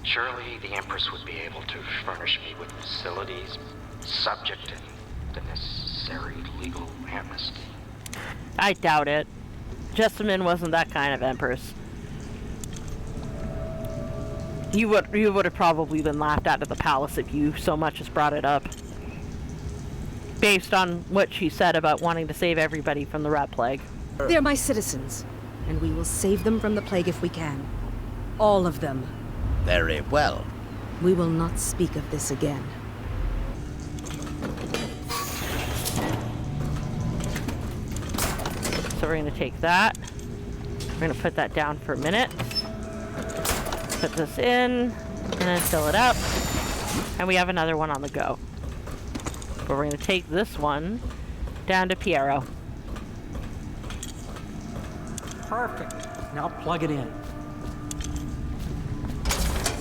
Surely the Empress would be able to furnish me with facilities subject to the necessary legal amnesty. I doubt it. Jessamine wasn't that kind of Empress. You would have probably been laughed out of the palace if you so much as brought it up. Based on what she said about wanting to save everybody from the rat plague. They're my citizens, and we will save them from the plague if we can. All of them. Very well. We will not speak of this again. So we're going to take that. We're going to put that down for a minute. Put this in, and then fill it up. And we have another one on the go. But we're going to take this one down to Piero. Perfect. Now plug it in.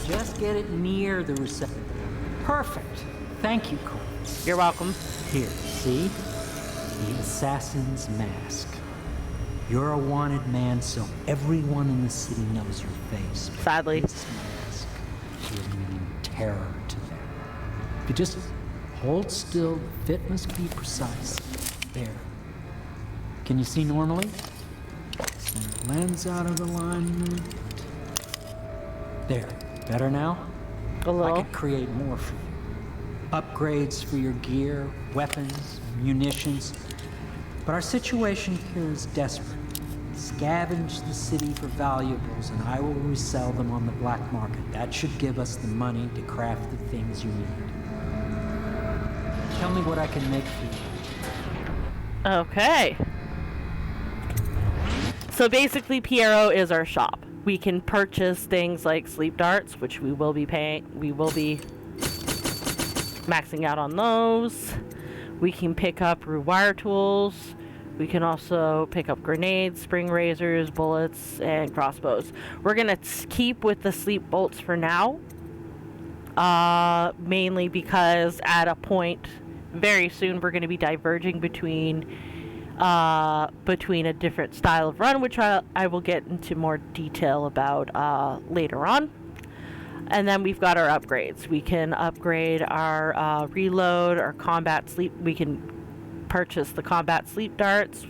Just get it near the receptor. Perfect. Thank you, Cole. You're welcome. Here, see? The assassin's mask. You're a wanted man, so everyone in the city knows your face. Sadly. This mask will mean terror to them. If you just hold still, the fit must be precise. There. Can you see normally? Send lens out of alignment. There. Better now? A little. I could create more for you. Upgrades for your gear, weapons, munitions. But our situation here is desperate. Scavenge the city for valuables, and I will resell them on the black market. That should give us the money to craft the things you need. Tell me what I can make for you. Okay. So basically, Piero is our shop. We can purchase things like sleep darts, which we will be maxing out on those. We can pick up wire tools, We can also pick up grenades, spring razors, bullets, and crossbows. We're going to keep with the sleep bolts for now. Mainly because at a point very soon we're going to be diverging between a different style of run, which I will get into more detail about later on. And then we've got our upgrades. We can upgrade our reload, our combat sleep. We can purchase the combat sleep darts.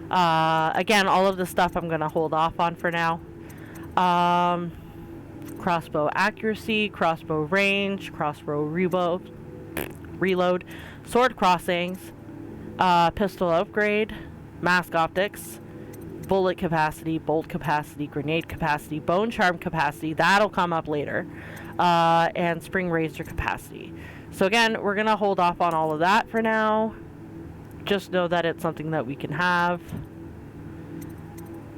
Again, all of the stuff I'm going to hold off on for now. Crossbow accuracy, crossbow range, crossbow reload, sword crossings, pistol upgrade, mask optics, bullet capacity, bolt capacity, grenade capacity, bone charm capacity, that'll come up later, and spring razor capacity. So again, we're gonna hold off on all of that for now. Just know that it's something that we can have.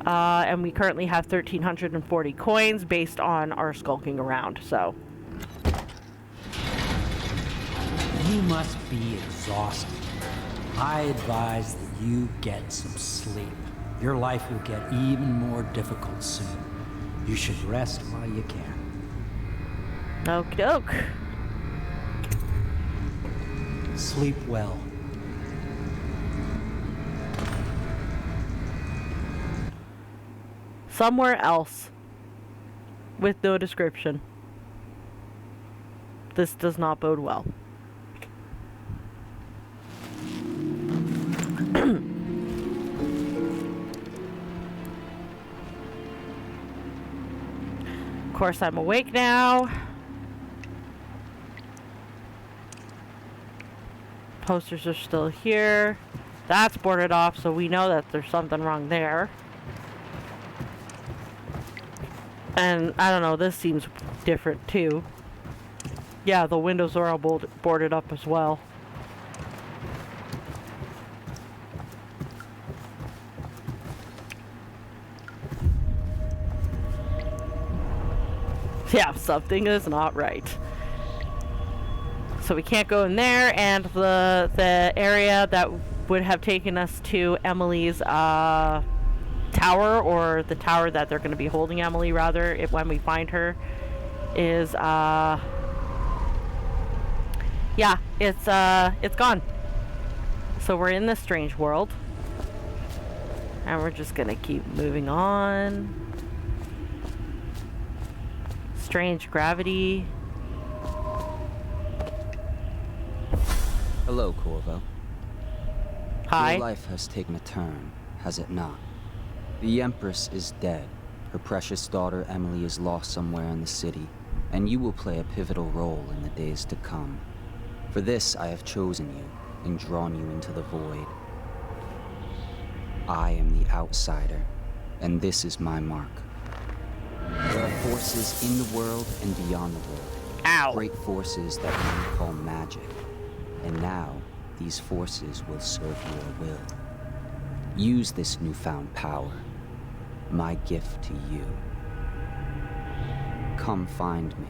And we currently have 1,340 coins based on our skulking around, so. You must be exhausted. I advise that you get some sleep. Your life will get even more difficult soon. You should rest while you can. Okie doke. Sleep well. Somewhere else. With no description. This does not bode well. Of course, I'm awake now. Posters are still here. That's boarded off, so we know that there's something wrong there. And I don't know, this seems different too. Yeah, the windows are all boarded up as well. Yeah, something is not right. So we can't go in there, and the area that would have taken us to Emily's tower, or the tower that they're going to be holding Emily, rather, when we find her, is yeah, it's gone. So we're in this strange world, and we're just gonna keep moving on. Strange gravity. Hello, Corvo. Hi. Your life has taken a turn, has it not? The Empress is dead. Her precious daughter Emily is lost somewhere in the city, and you will play a pivotal role in the days to come. For this, I have chosen you and drawn you into the void. I am the outsider, and this is my mark. There are forces in the world and beyond the world. Ow. Great forces that we call magic. And now, these forces will serve your will. Use this newfound power, my gift to you. Come find me.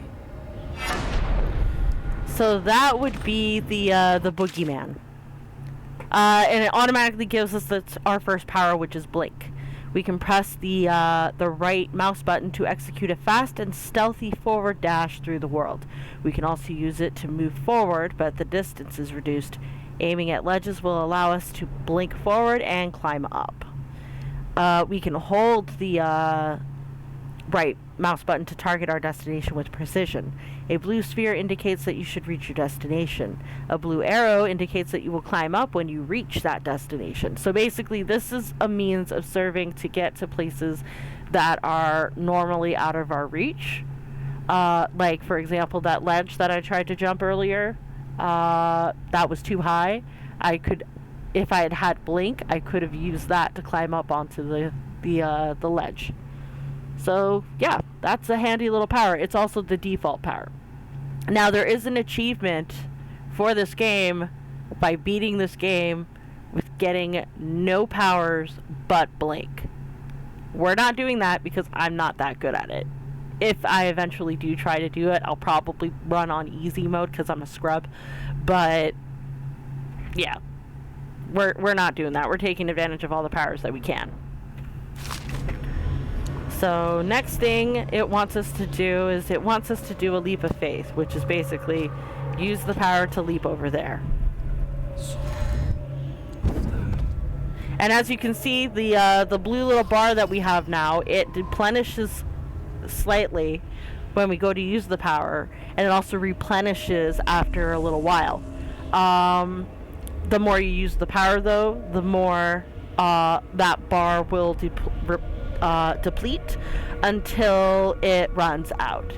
So that would be the boogeyman. And it automatically gives us our first power, which is blink. We can press the right mouse button to execute a fast and stealthy forward dash through the world. We can also use it to move forward, but the distance is reduced. Aiming at ledges will allow us to blink forward and climb up. We can hold the right mouse button to target our destination with precision. A blue sphere indicates that you should reach your destination. A blue arrow indicates that you will climb up when you reach that destination. So basically, this is a means of serving to get to places that are normally out of our reach. Like, for example, that ledge that I tried to jump earlier, that was too high. If I had had blink, I could have used that to climb up onto the ledge. So, yeah, that's a handy little power. It's also the default power. Now, there is an achievement for this game by beating this game with getting no powers but blink. We're not doing that because I'm not that good at it. If I eventually do try to do it, I'll probably run on easy mode because I'm a scrub. But, yeah, we're not doing that. We're taking advantage of all the powers that we can. So next thing it wants us to do is it wants us to do a leap of faith, which is basically use the power to leap over there. And as you can see, the blue little bar that we have now, it replenishes slightly when we go to use the power, and it also replenishes after a little while. The more you use the power, though, the more that bar will deplete until it runs out.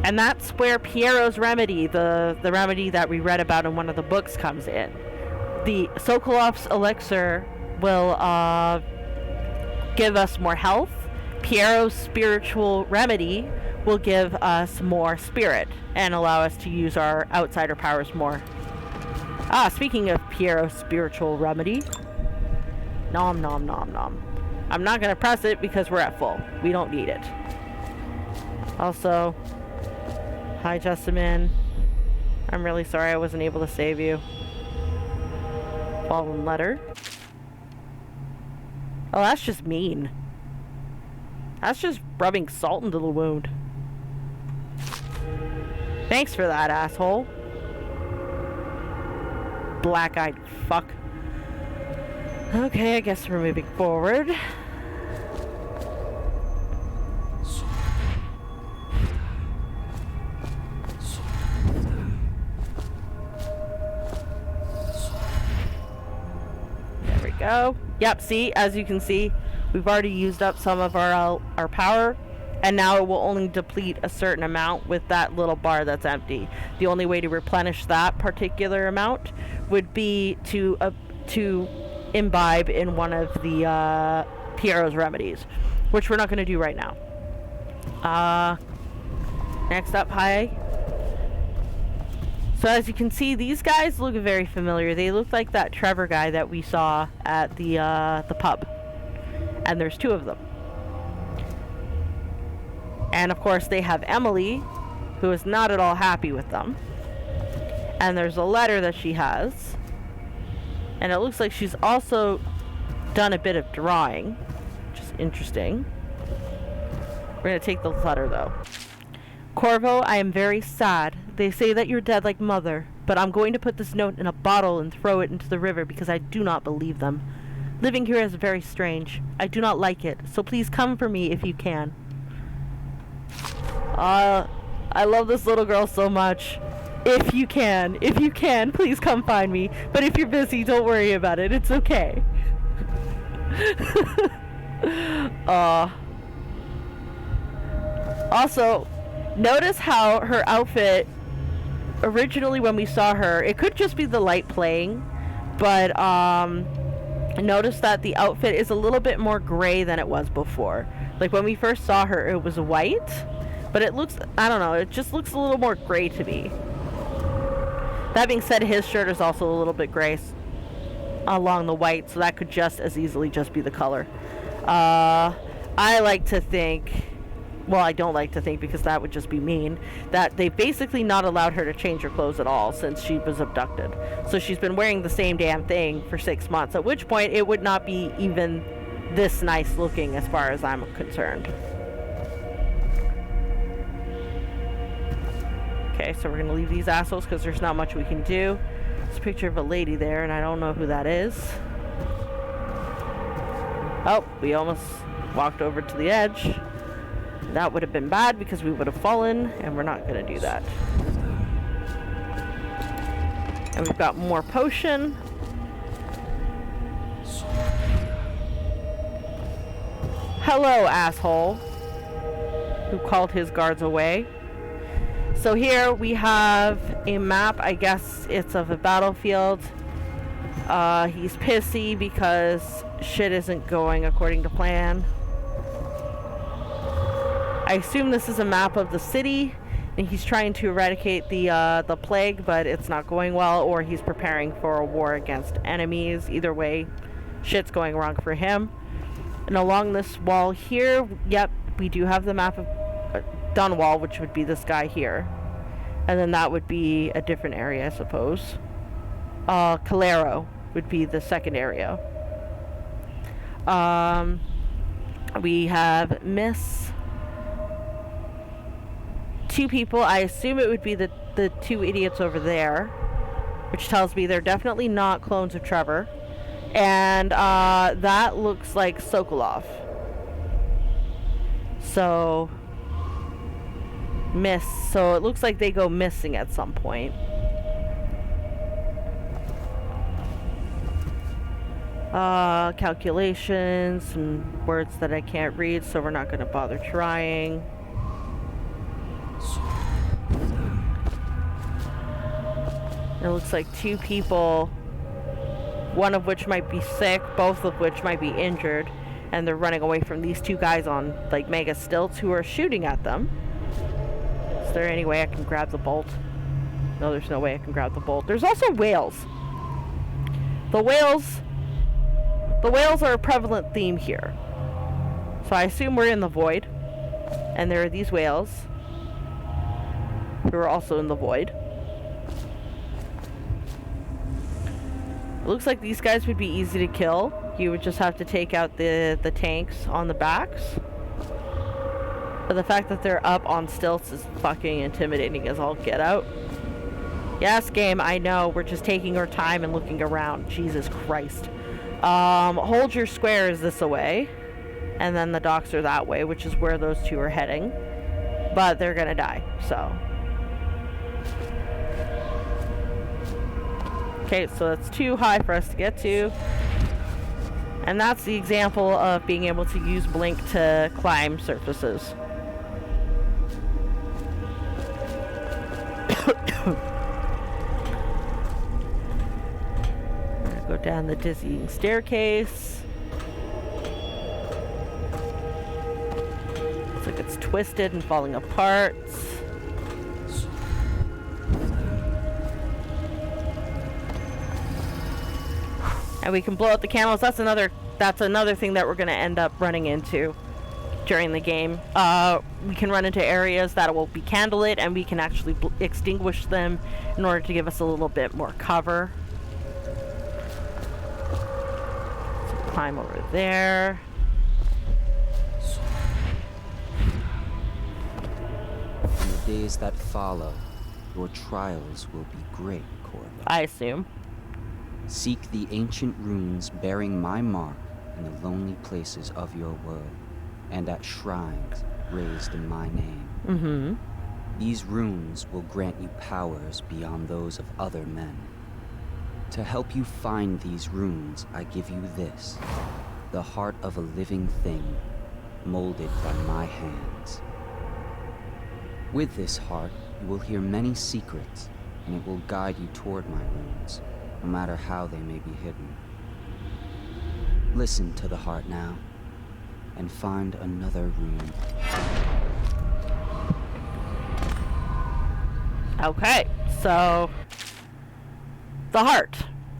And that's where Piero's remedy, the remedy that we read about in one of the books, comes in. The Sokolov's elixir will give us more health. Piero's spiritual remedy will give us more spirit and allow us to use our outsider powers more. Speaking of Piero's spiritual remedy, nom nom nom nom. I'm not going to press it because we're at full. We don't need it. Also, hi Jessamine. I'm really sorry I wasn't able to save you. Fallen letter. Oh, that's just mean. That's just rubbing salt into the wound. Thanks for that, asshole. Black-eyed fuck. Okay, I guess we're moving forward. There we go. Yep, see, as you can see, we've already used up some of our power, and now it will only deplete a certain amount with that little bar that's empty. The only way to replenish that particular amount would be to imbibe in one of the Piero's remedies, which we're not going to do right now. Next up, hi. So as you can see, these guys look very familiar. They look like that Trevor guy that we saw at the pub. And there's two of them. And of course they have Emily, who is not at all happy with them. And there's a letter that she has. And it looks like she's also done a bit of drawing, which is interesting. We're going to take the letter though. Corvo, I am very sad. They say that you're dead like mother, but I'm going to put this note in a bottle and throw it into the river because I do not believe them. Living here is very strange. I do not like it, so please come for me if you can. I love this little girl so much. If you can, please come find me. But if you're busy, don't worry about it. It's okay. Also, notice how her outfit, originally when we saw her, it could just be the light playing, but notice that the outfit is a little bit more gray than it was before. Like when we first saw her, it was white, but it looks, I don't know, it just looks a little more gray to me. That being said, his shirt is also a little bit gray along the white, so that could just as easily just be the color. I like to think, well, I don't like to think because that would just be mean, that they basically not allowed her to change her clothes at all since she was abducted. So she's been wearing the same damn thing for 6 months, at which point it would not be even this nice looking as far as I'm concerned. Okay, so we're going to leave these assholes because there's not much we can do. There's a picture of a lady there, and I don't know who that is. Oh, we almost walked over to the edge. That would have been bad because we would have fallen, and we're not going to do that. And we've got more potion. Hello, asshole. Who called his guards away. So here we have a map. I guess it's of a battlefield. He's pissy because shit isn't going according to plan. I assume this is a map of the city, and he's trying to eradicate the plague, but it's not going well, or he's preparing for a war against enemies. Either way, shit's going wrong for him. And along this wall here, yep, we do have the map of Dunwall, which would be this guy here. And then that would be a different area, I suppose. Calero. would be the second area. We have Miss. 2 people. I assume it would be the 2 idiots over there, which tells me they're definitely not clones of Trevor. And that looks like Sokolov. So miss. So it looks like they go missing at some point. Calculations, some words that I can't read, so we're not going to bother trying. It looks like 2 people, one of which might be sick, both of which might be injured, and they're running away from these 2 guys on like mega stilts who are shooting at them. Is there any way I can grab the bolt? No, there's no way I can grab the bolt. There's also whales. The whales are a prevalent theme here. So I assume we're in the void, and there are these whales who are also in the void. It looks like these guys would be easy to kill. You would just have to take out the tanks on the backs. But the fact that they're up on stilts is fucking intimidating as all get out. Yes, game, I know. We're just taking our time and looking around. Jesus Christ. Hold your squares this away. And then the docks are that way, which is where those 2 are heading. But they're gonna die, so. Okay, so that's too high for us to get to. And that's the example of being able to use blink to climb surfaces. We're gonna go down the dizzying staircase. Looks like it's twisted and falling apart. And we can blow out the candles. That's another thing that we're going to end up running into during the game. We can run into areas that will be candlelit, and we can actually extinguish them in order to give us a little bit more cover. So climb over there. In the days that follow, your trials will be great, Corvo. I assume. Seek the ancient runes bearing my mark in the lonely places of your world, and at shrines raised in my name. Mm-hmm. These runes will grant you powers beyond those of other men. To help you find these runes, I give you this, the heart of a living thing, molded by my hands. With this heart, you will hear many secrets, and it will guide you toward my runes, no matter how they may be hidden. Listen to the heart now, and find another rune. Okay, so the heart.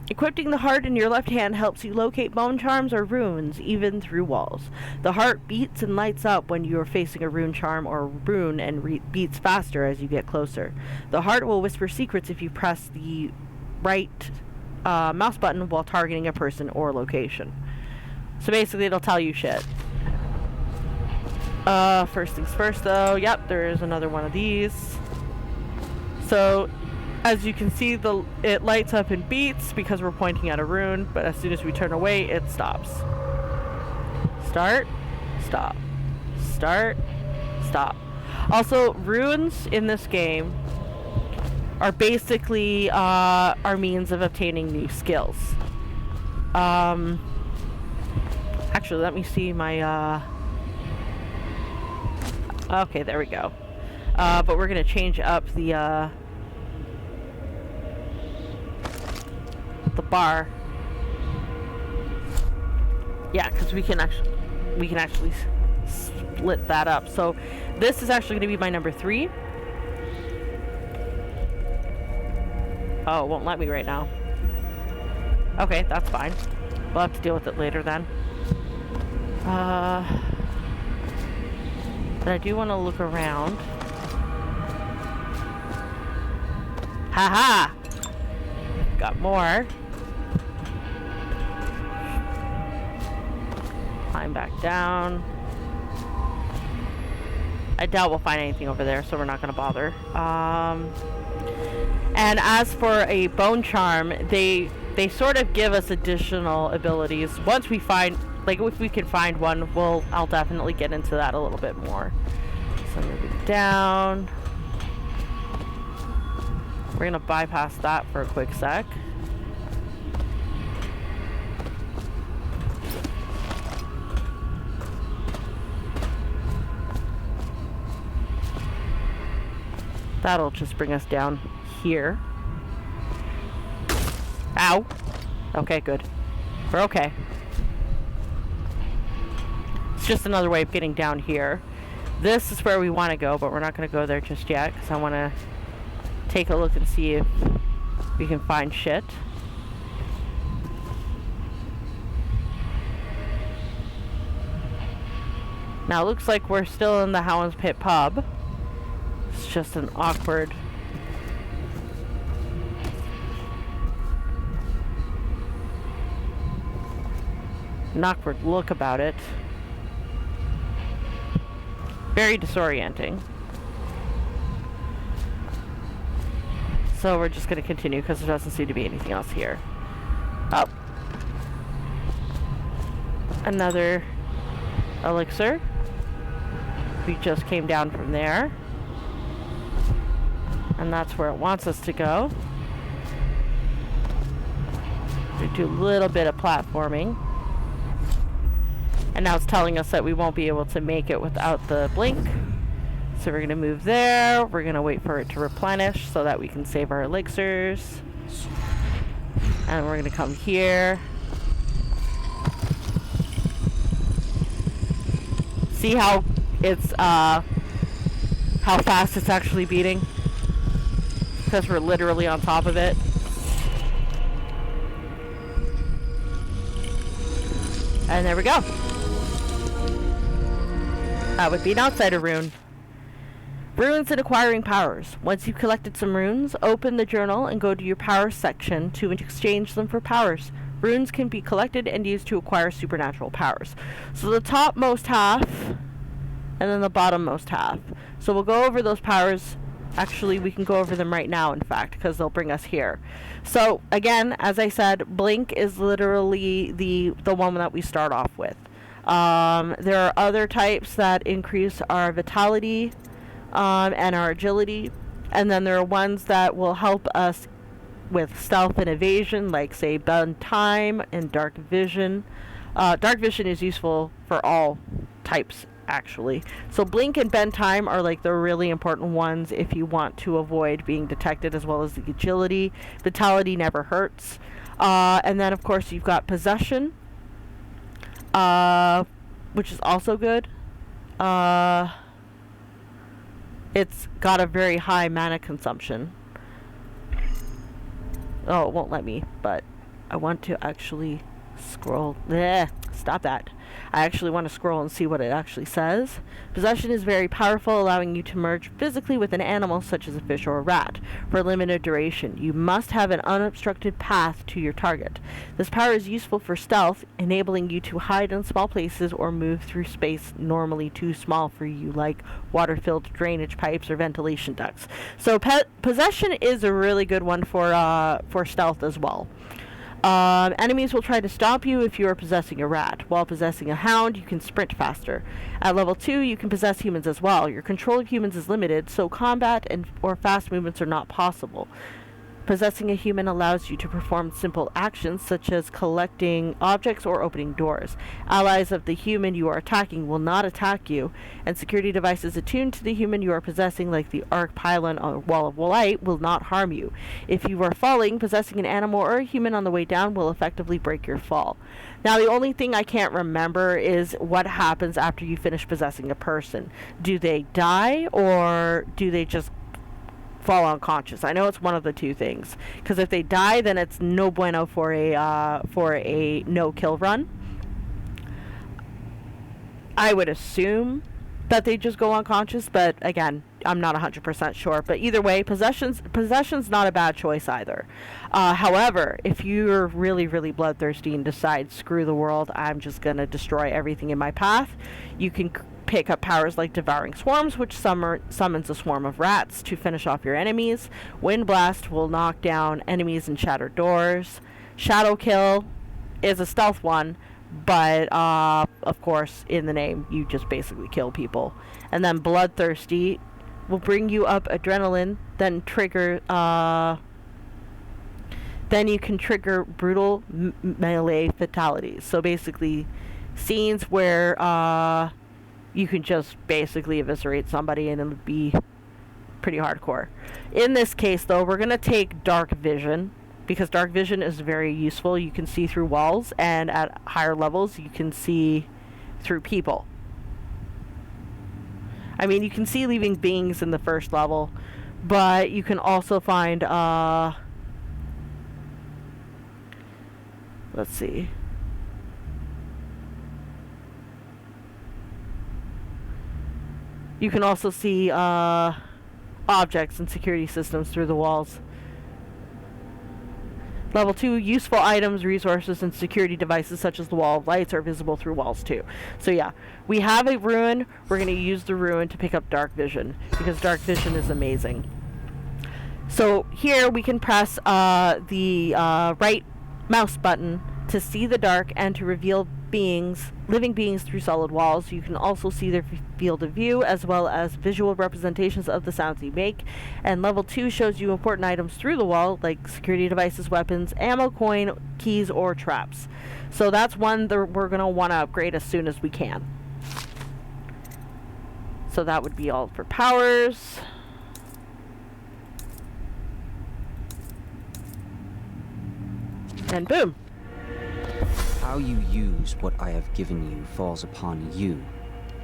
Equipping the heart in your left hand helps you locate bone charms or runes, even through walls. The heart beats and lights up when you are facing a rune charm or rune, and beats faster as you get closer. The heart will whisper secrets if you press the right mouse button while targeting a person or location. So basically it'll tell you shit. First things first though, yep, there is another one of these. So as you can see, it lights up and beats because we're pointing at a rune, but as soon as we turn away, it stops. Start, stop. Start, stop. Also, runes in this game are basically our means of obtaining new skills. Actually, let me see my okay, there we go. But we're gonna change up the bar. Yeah, because we can actually split that up. So this is actually gonna be my number 3. Oh, it won't let me right now. Okay, that's fine. We'll have to deal with it later then. But I do want to look around. Haha! Got more. climb back down. I doubt we'll find anything over there, so we're not going to bother. And as for a bone charm, they sort of give us additional abilities. Once we find, like, if we can find one, I'll definitely get into that a little bit more. So moving down. We're going to bypass that for a quick sec. That'll just bring us down here. Ow. Okay, good. We're okay. It's just another way of getting down here. This is where we want to go, but we're not going to go there just yet, because I want to take a look and see if we can find shit. Now, it looks like we're still in the Hound's Pit pub. It's just an awkward look about it. Very disorienting. So we're just going to continue because there doesn't seem to be anything else here. Oh. Another elixir. We just came down from there. And that's where it wants us to go. We do a little bit of platforming. And now it's telling us that we won't be able to make it without the blink. So we're going to move there. We're going to wait for it to replenish so that we can save our elixirs. And we're going to come here. See how it's, how fast it's actually beating? Because we're literally on top of it. And there we go. That would be an outsider rune. Runes and acquiring powers. Once you've collected some runes, open the journal and go to your powers section to exchange them for powers. Runes can be collected and used to acquire supernatural powers. So the topmost half and then the bottommost half. So we'll go over those powers. Actually, we can go over them right now, in fact, because they'll bring us here. So, again, as I said, Blink is literally the one that we start off with. There are other types that increase our vitality and our agility. And then there are ones that will help us with stealth and evasion, like, say, Bend Time and Dark Vision. Dark Vision is useful for all types, actually. So Blink and Bend Time are like the really important ones if you want to avoid being detected, as well as the agility. Vitality never hurts. And then, of course, you've got Possession, which is also good. It's got a very high mana consumption. Oh, it won't let me, but I want to actually scroll. Stop that. I actually want to scroll and see what it actually says. Possession is very powerful, allowing you to merge physically with an animal such as a fish or a rat for a limited duration. You must have an unobstructed path to your target. This power is useful for stealth, enabling you to hide in small places or move through space normally too small for you, like water-filled drainage pipes or ventilation ducts. So Possession is a really good one for stealth as well. Enemies will try to stop you if you are possessing a rat. While possessing a hound, you can sprint faster. At level 2, you can possess humans as well. Your control of humans is limited, so combat or fast movements are not possible. Possessing a human allows you to perform simple actions such as collecting objects or opening doors. Allies of the human you are attacking will not attack you, and security devices attuned to the human you are possessing, like the arc pylon or wall of light, will not harm you. If you are falling, possessing an animal or a human on the way down will effectively break your fall. Now, the only thing I can't remember is what happens after you finish possessing a person. Do they die, or do they just fall unconscious? I know it's one of the two things, because if they die, then it's no bueno for a no-kill run. I would assume that they just go unconscious, but again, I'm not 100% sure, but either way, possession's not a bad choice either. However, if you're really, really bloodthirsty and decide, screw the world, I'm just going to destroy everything in my path, you can pick up powers like Devouring Swarms, which summons a swarm of rats to finish off your enemies. Wind Blast will knock down enemies and shatter doors. Shadow Kill is a stealth one, but of course, in the name, you just basically kill people. And then Bloodthirsty will bring you up adrenaline, then trigger, then you can trigger brutal melee fatalities. So basically, scenes where you can just basically eviscerate somebody and it'll be pretty hardcore. In this case, though, we're going to take Dark Vision, because Dark Vision is very useful. You can see through walls, and at higher levels, you can see through people. I mean, you can see living beings in the first level, but you can also find, let's see. You can also see objects and security systems through the walls. Level 2, useful items, resources, and security devices such as the wall of lights are visible through walls too. So yeah, we have a rune. We're going to use the rune to pick up Dark Vision, because Dark Vision is amazing. So here we can press the right mouse button to see the dark and to reveal living beings through solid walls. You can also see their field of view, as well as visual representations of the sounds you make. And level 2 shows you important items through the wall, like security devices, weapons, ammo, coin, keys, or traps. So that's one that we're going to want to upgrade as soon as we can. So that would be all for powers. And boom. How you use what I have given you falls upon you,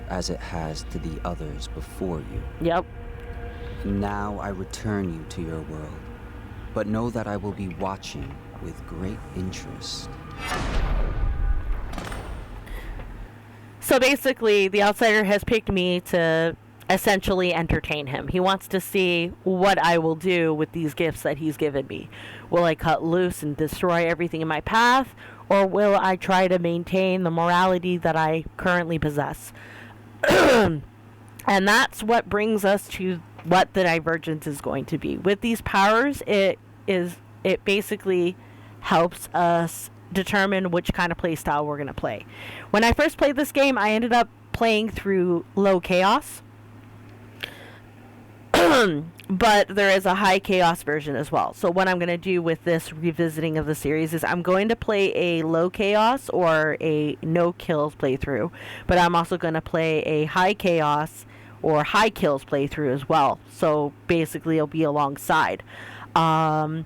as it has to the others before you. Yep. Now I return you to your world, but know that I will be watching with great interest. So basically, the outsider has picked me to essentially entertain him. He wants to see what I will do with these gifts that he's given me. Will I cut loose and destroy everything in my path, or will I try to maintain the morality that I currently possess? And that's what brings us to what the divergence is going to be. With these powers, it basically helps us determine which kind of play style we're going to play. When I first played this game, I ended up playing through low chaos. But there is a high chaos version as well. So what I'm going to do with this revisiting of the series is I'm going to play a low chaos or a no kills playthrough, but I'm also going to play a high chaos or high kills playthrough as well. So basically it'll be alongside. And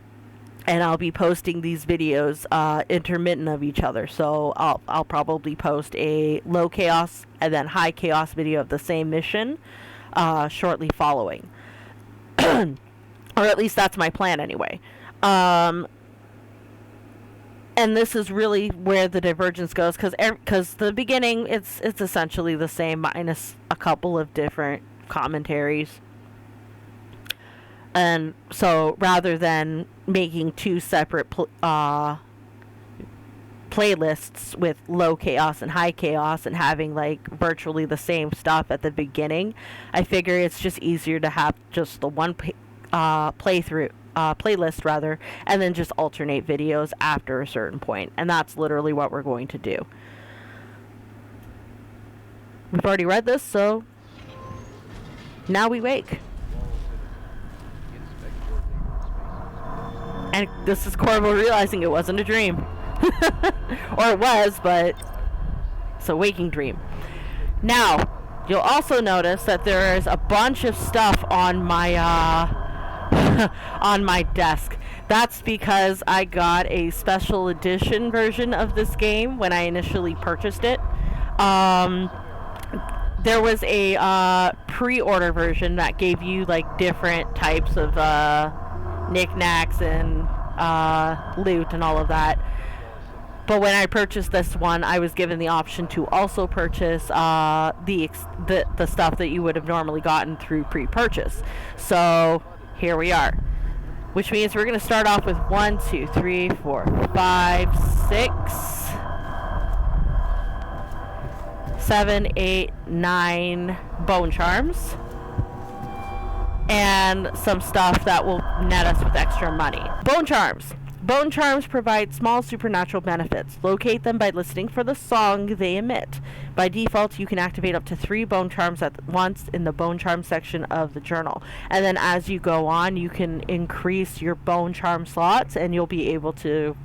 I'll be posting these videos intermittent of each other. So I'll probably post a low chaos and then high chaos video of the same mission shortly following. Or at least that's my plan anyway. And this is really where the divergence goes, because the beginning, it's essentially the same minus a couple of different commentaries. And so rather than making two separate playlists with low chaos and high chaos and having like virtually the same stuff at the beginning, I figure it's just easier to have just the one playlist rather, and then just alternate videos after a certain point. And that's literally what we're going to do. We've already read this, so now we wake. And this is Corvo realizing it wasn't a dream. Or it was, but it's a waking dream. Now, you'll also notice that there is a bunch of stuff on my on my desk. That's because I got a special edition version of this game when I initially purchased it. There was a pre-order version that gave you like different types of knickknacks and loot and all of that. But when I purchased this one, I was given the option to also purchase the stuff that you would have normally gotten through pre-purchase. So here we are. Which means we're going to start off with 1, 2, 3, 4, 5, 6, 7, 8, 9 bone charms. And some stuff that will net us with extra money. Bone charms. Bone charms provide small supernatural benefits. Locate them by listening for the song they emit. By default, you can activate up to 3 bone charms at once in the bone charm section of the journal. And then as you go on, you can increase your bone charm slots, and you'll be able to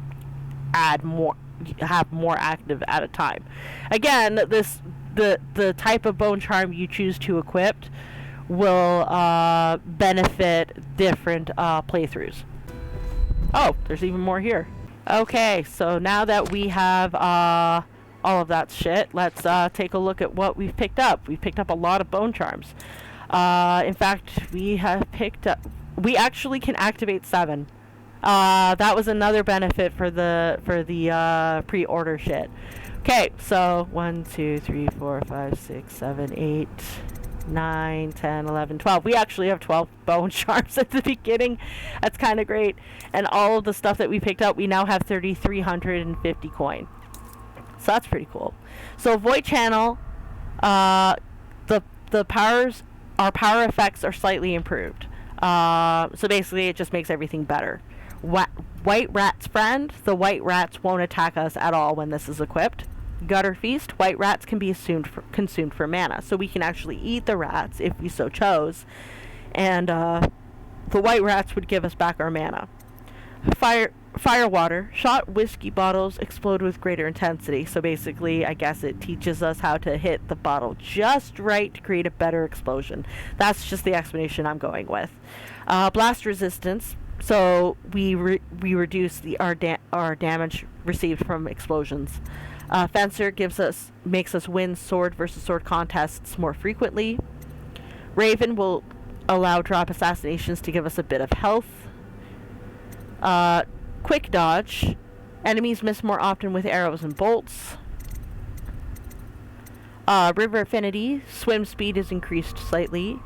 add more, have more active at a time. Again, the type of bone charm you choose to equip will benefit different playthroughs. Oh, there's even more here. Okay, so now that we have all of that shit, let's take a look at what we've picked up. We've picked up a lot of bone charms. In fact, we actually can activate 7. That was another benefit for the pre-order shit. Okay, so 1, 2, 3, 4, 5, 6, 7, 8, 9, 10, 11, 12. We actually have 12 bone charms at the beginning. That's kind of great. And all of the stuff that we picked up, we now have 3,350 coin. So that's pretty cool. So Void Channel, the powers, our power effects are slightly improved. So basically it just makes everything better. White Rat's Friend, the white rats won't attack us at all when this is equipped. Gutter Feast, white rats can be consumed for mana, so we can actually eat the rats if we so chose, and the white rats would give us back our mana. Firewater, shot whiskey bottles explode with greater intensity, so basically I guess it teaches us how to hit the bottle just right to create a better explosion. That's just the explanation I'm going with. Blast resistance, so we reduce our damage received from explosions. Fencer makes us win sword versus sword contests more frequently. Raven will allow drop assassinations to give us a bit of health. Quick dodge, enemies miss more often with arrows and bolts. River affinity, swim speed is increased slightly.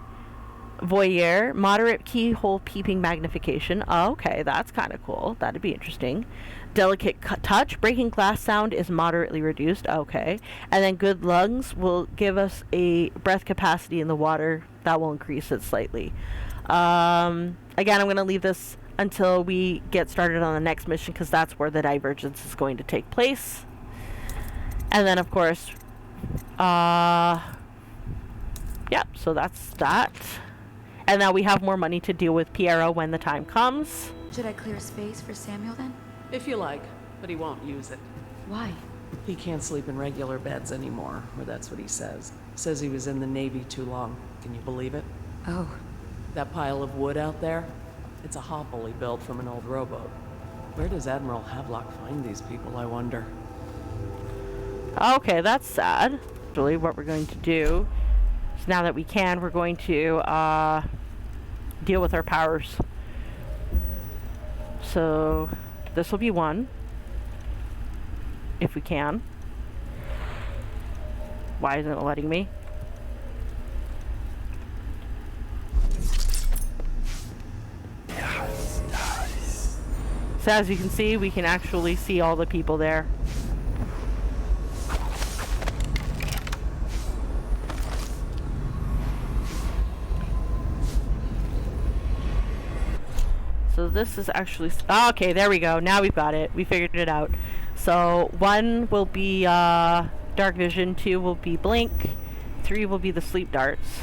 Voyeur, moderate keyhole peeping magnification. Oh, okay, that's kind of cool. That'd be interesting. Delicate touch, breaking glass sound is moderately reduced. Okay. And then good lungs will give us a breath capacity in the water that will increase it slightly. Again, I'm going to leave this until we get started on the next mission, because that's where the divergence is going to take place. And then, of course, yeah, so that's that. And now we have more money to deal with Piero when the time comes. Should I clear space for Samuel then? If you like, but he won't use it. Why? He can't sleep in regular beds anymore, or that's what he says. Says he was in the Navy too long. Can you believe it? Oh. That pile of wood out there? It's a hovel he built from an old rowboat. Where does Admiral Havelock find these people, I wonder? Okay, that's sad. Actually, what we're going to do is, now that we can, we're going to deal with our powers. So this will be 1, if we can. Why isn't it letting me? So as you can see, we can actually see all the people there. So this is actually... okay, there we go. Now we've got it. We figured it out. So 1 will be dark vision, 2 will be blink, 3 will be the sleep darts,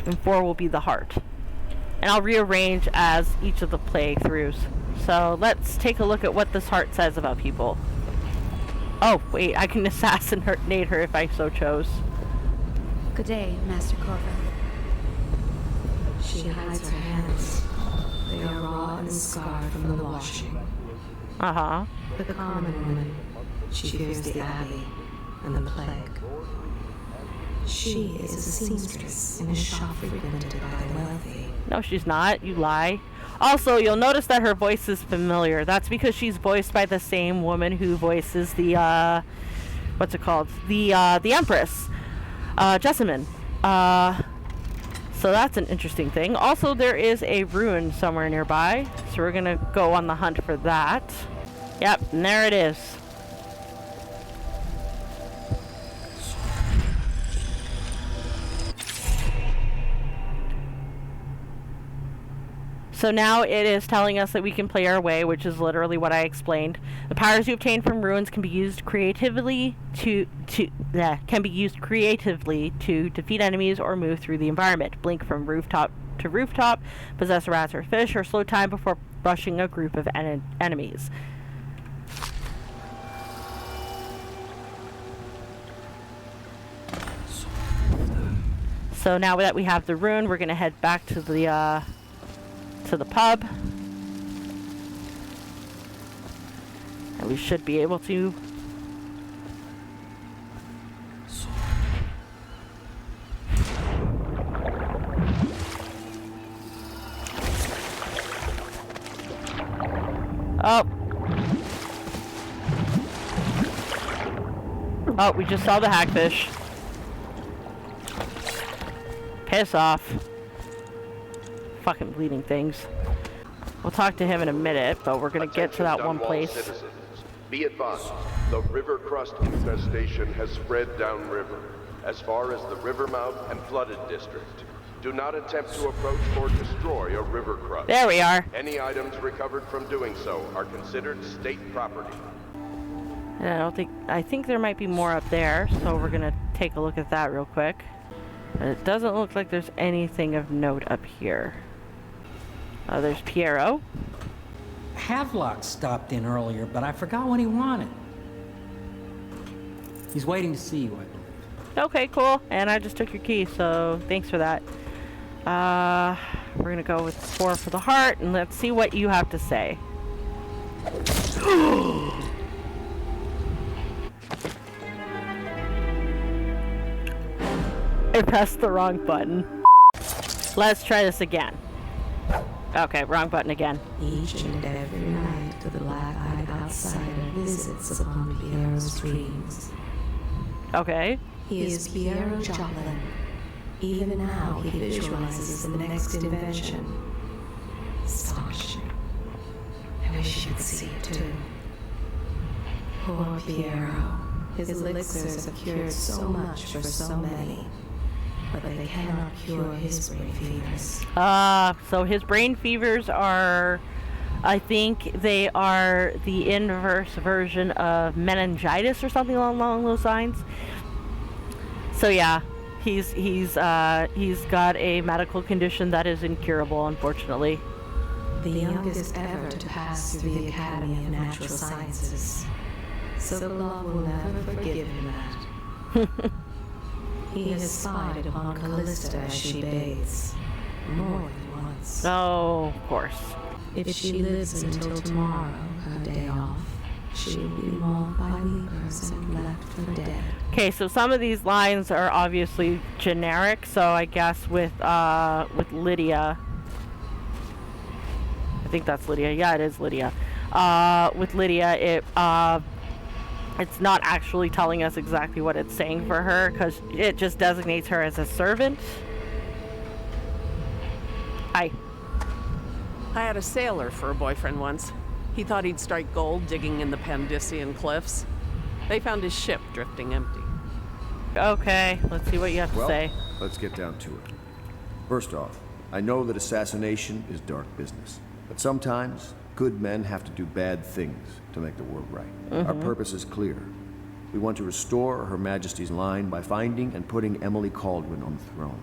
and 4 will be the heart. And I'll rearrange as each of the playthroughs. So let's take a look at what this heart says about people. Oh, wait, I can assassinate her if I so chose. Good day, Master Corvo. She hides her hands. They are raw and scarred from the washing. Uh-huh. The common woman. She fears the Abbey and the plague. She is a seamstress in a shop frequented by the wealthy. No, she's not. You lie. Also, you'll notice that her voice is familiar. That's because she's voiced by the same woman who voices the, what's it called? The Empress, Jessamine. So that's an interesting thing. Also, there is a ruin somewhere nearby, so we're gonna go on the hunt for that. Yep, and there it is. So now it is telling us that we can play our way, which is literally what I explained. The powers you obtain from ruins can be used creatively to defeat enemies or move through the environment. Blink from rooftop to rooftop, possess rats or fish, or slow time before brushing a group of enemies. So now that we have the rune, we're gonna head back to the pub, and we should be able to oh, we just saw the hagfish. Piss off. Fucking bleeding things. We'll talk to him in a minute, but we're gonna get to that one place. Citizens, be advised, the river crust infestation has spread downriver, as far as the river mouth and flooded district. Do not attempt to approach or destroy a river crust. There we are. Any items recovered from doing so are considered state property. And I think there might be more up there, so we're gonna take a look at that real quick. But it doesn't look like there's anything of note up here. There's Piero. Havelock stopped in earlier, but I forgot what he wanted. He's waiting to see you, I believe. Okay, cool. And I just took your key, so thanks for that. We're gonna go with 4 for the heart, and let's see what you have to say. I pressed the wrong button. Let's try this again. Okay, wrong button again. Each and every night the black-eyed outsider visits upon Piero's dreams. Okay. He is Piero Joplin. Even now he visualizes the next invention. Astonishing. I wish you could see it too. Poor Piero. His elixirs have cured so much for so many. But they cannot cure his brain fevers. So his brain fevers are, I think they are the inverse version of meningitis or something along those lines. So yeah, he's got a medical condition that is incurable, unfortunately. The youngest ever to pass through the Academy of Natural Sciences. Sokolov will never forgive him that. He has spied upon Callista as she bathes, more than once. Oh, of course. If she lives until tomorrow, her day off, she will be mauled by weepers and left for dead. Okay, so some of these lines are obviously generic, so I guess with Lydia, I think that's Lydia. Yeah, it is Lydia. With Lydia, it's not actually telling us exactly what it's saying for her, because it just designates her as a servant. I had a sailor for a boyfriend once. He thought he'd strike gold digging in the Pandician cliffs. They found his ship drifting empty. Okay, let's see what you have to say. Let's get down to it. First off, I know that assassination is dark business, but sometimes good men have to do bad things to make the world right. Our purpose is clear. We want to restore Her Majesty's line by finding and putting Emily Caldwin on the throne.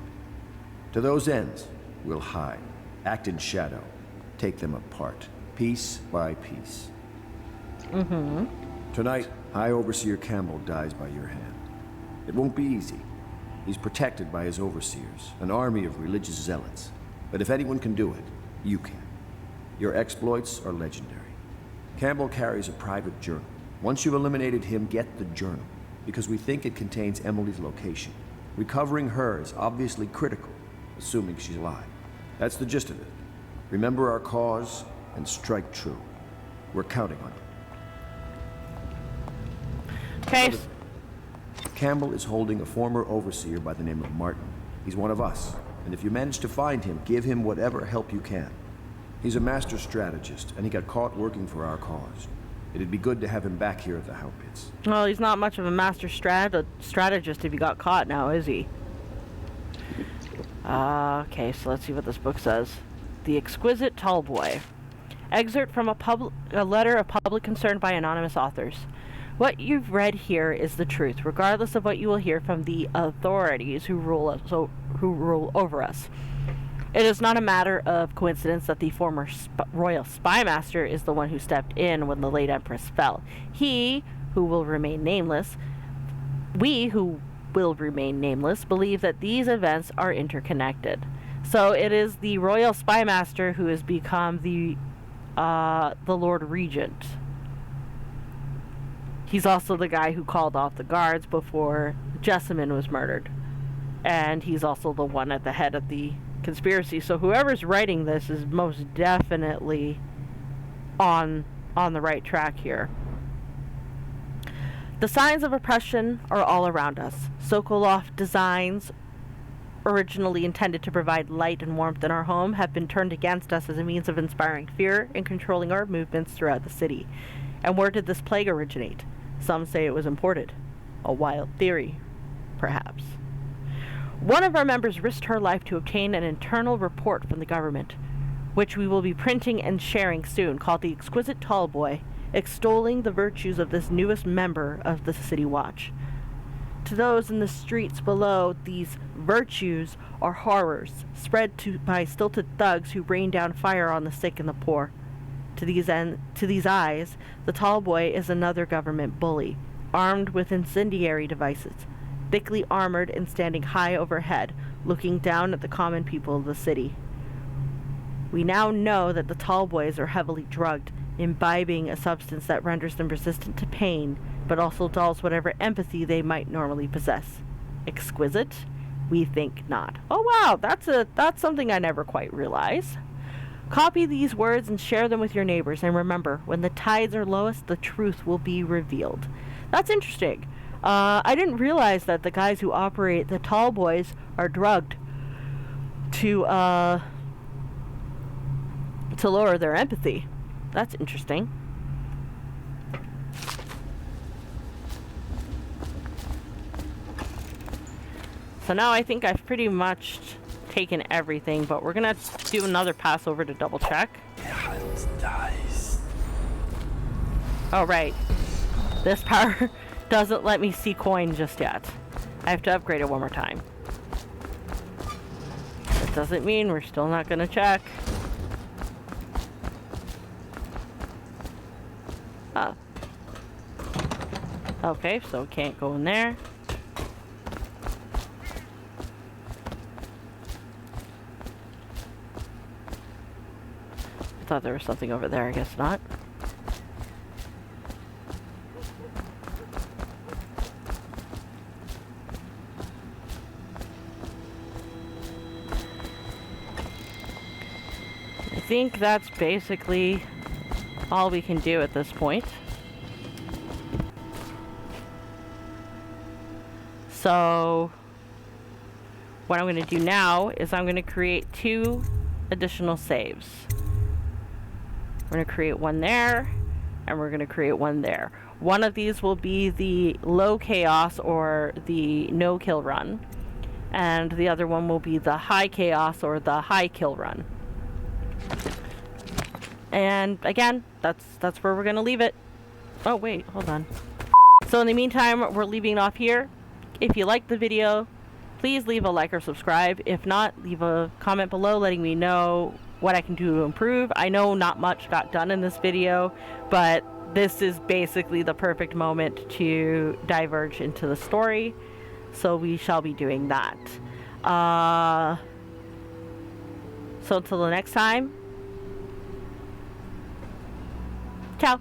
To those ends, we'll hide, act in shadow, take them apart, piece by piece. Tonight, High Overseer Campbell dies by your hand. It won't be easy. He's protected by his overseers, an army of religious zealots. But if anyone can do it, you can. Your exploits are legendary. Campbell carries a private journal. Once you've eliminated him, get the journal, because we think it contains Emily's location. Recovering her is obviously critical, assuming she's alive. That's the gist of it. Remember our cause and strike true. We're counting on you. Okay. Campbell is holding a former overseer by the name of Martin. He's one of us, and if you manage to find him, give him whatever help you can. He's a master strategist, and he got caught working for our cause. It'd be good to have him back here at the Hound Pits. Well, he's not much of a master strategist if he got caught now, is he? Okay, so let's see what this book says. The Exquisite Tallboy. Excerpt from a letter of public concern by anonymous authors. What you've read here is the truth, regardless of what you will hear from the authorities who rule over us. It is not a matter of coincidence that the former royal spymaster is the one who stepped in when the late Empress fell. He, who will remain nameless, we, who will remain nameless, believe that these events are interconnected. So it is the royal spymaster who has become the Lord Regent. He's also the guy who called off the guards before Jessamine was murdered. And he's also the one at the head of the conspiracy. So whoever's writing this is most definitely on the right track here. The signs of oppression are all around us. Sokolov designs, originally intended to provide light and warmth in our home, have been turned against us as a means of inspiring fear and controlling our movements throughout the city. And where did this plague originate? Some say it was imported. A wild theory, perhaps. One of our members risked her life to obtain an internal report from the government, which we will be printing and sharing soon, called The Exquisite Tallboy, extolling the virtues of this newest member of the City Watch. To those in the streets below, these virtues are horrors, spread by stilted thugs who rain down fire on the sick and the poor. To these eyes, the Tallboy is another government bully, armed with incendiary devices, thickly armored and standing high overhead, looking down at the common people of the city. We now know that the Tallboys are heavily drugged, imbibing a substance that renders them resistant to pain, but also dulls whatever empathy they might normally possess. Exquisite? We think not. Oh wow, that's something I never quite realized. Copy these words and share them with your neighbors, and remember, when the tides are lowest, the truth will be revealed. That's interesting. I didn't realize that the guys who operate the Tallboys are drugged to lower their empathy. That's interesting. So now I think I've pretty much taken everything, but we're gonna do another pass over to double check. Oh right, this power doesn't let me see coin just yet. I have to upgrade it one more time. That doesn't mean we're still not gonna check. Oh. Okay, so can't go in there. I thought there was something over there, I guess not. I think that's basically all we can do at this point. So what I'm going to do now is I'm going to create 2 additional saves. We're going to create one there, and we're going to create one there. One of these will be the low chaos or the no kill run, and the other one will be the high chaos or the high kill run. And again, that's where we're going to leave it. Oh wait, hold on. So in the meantime, we're leaving it off here. If you liked the video, please leave a like or subscribe. If not, leave a comment below letting me know what I can do to improve. I know not much got done in this video, but this is basically the perfect moment to diverge into the story. So we shall be doing that. So until the next time, ciao.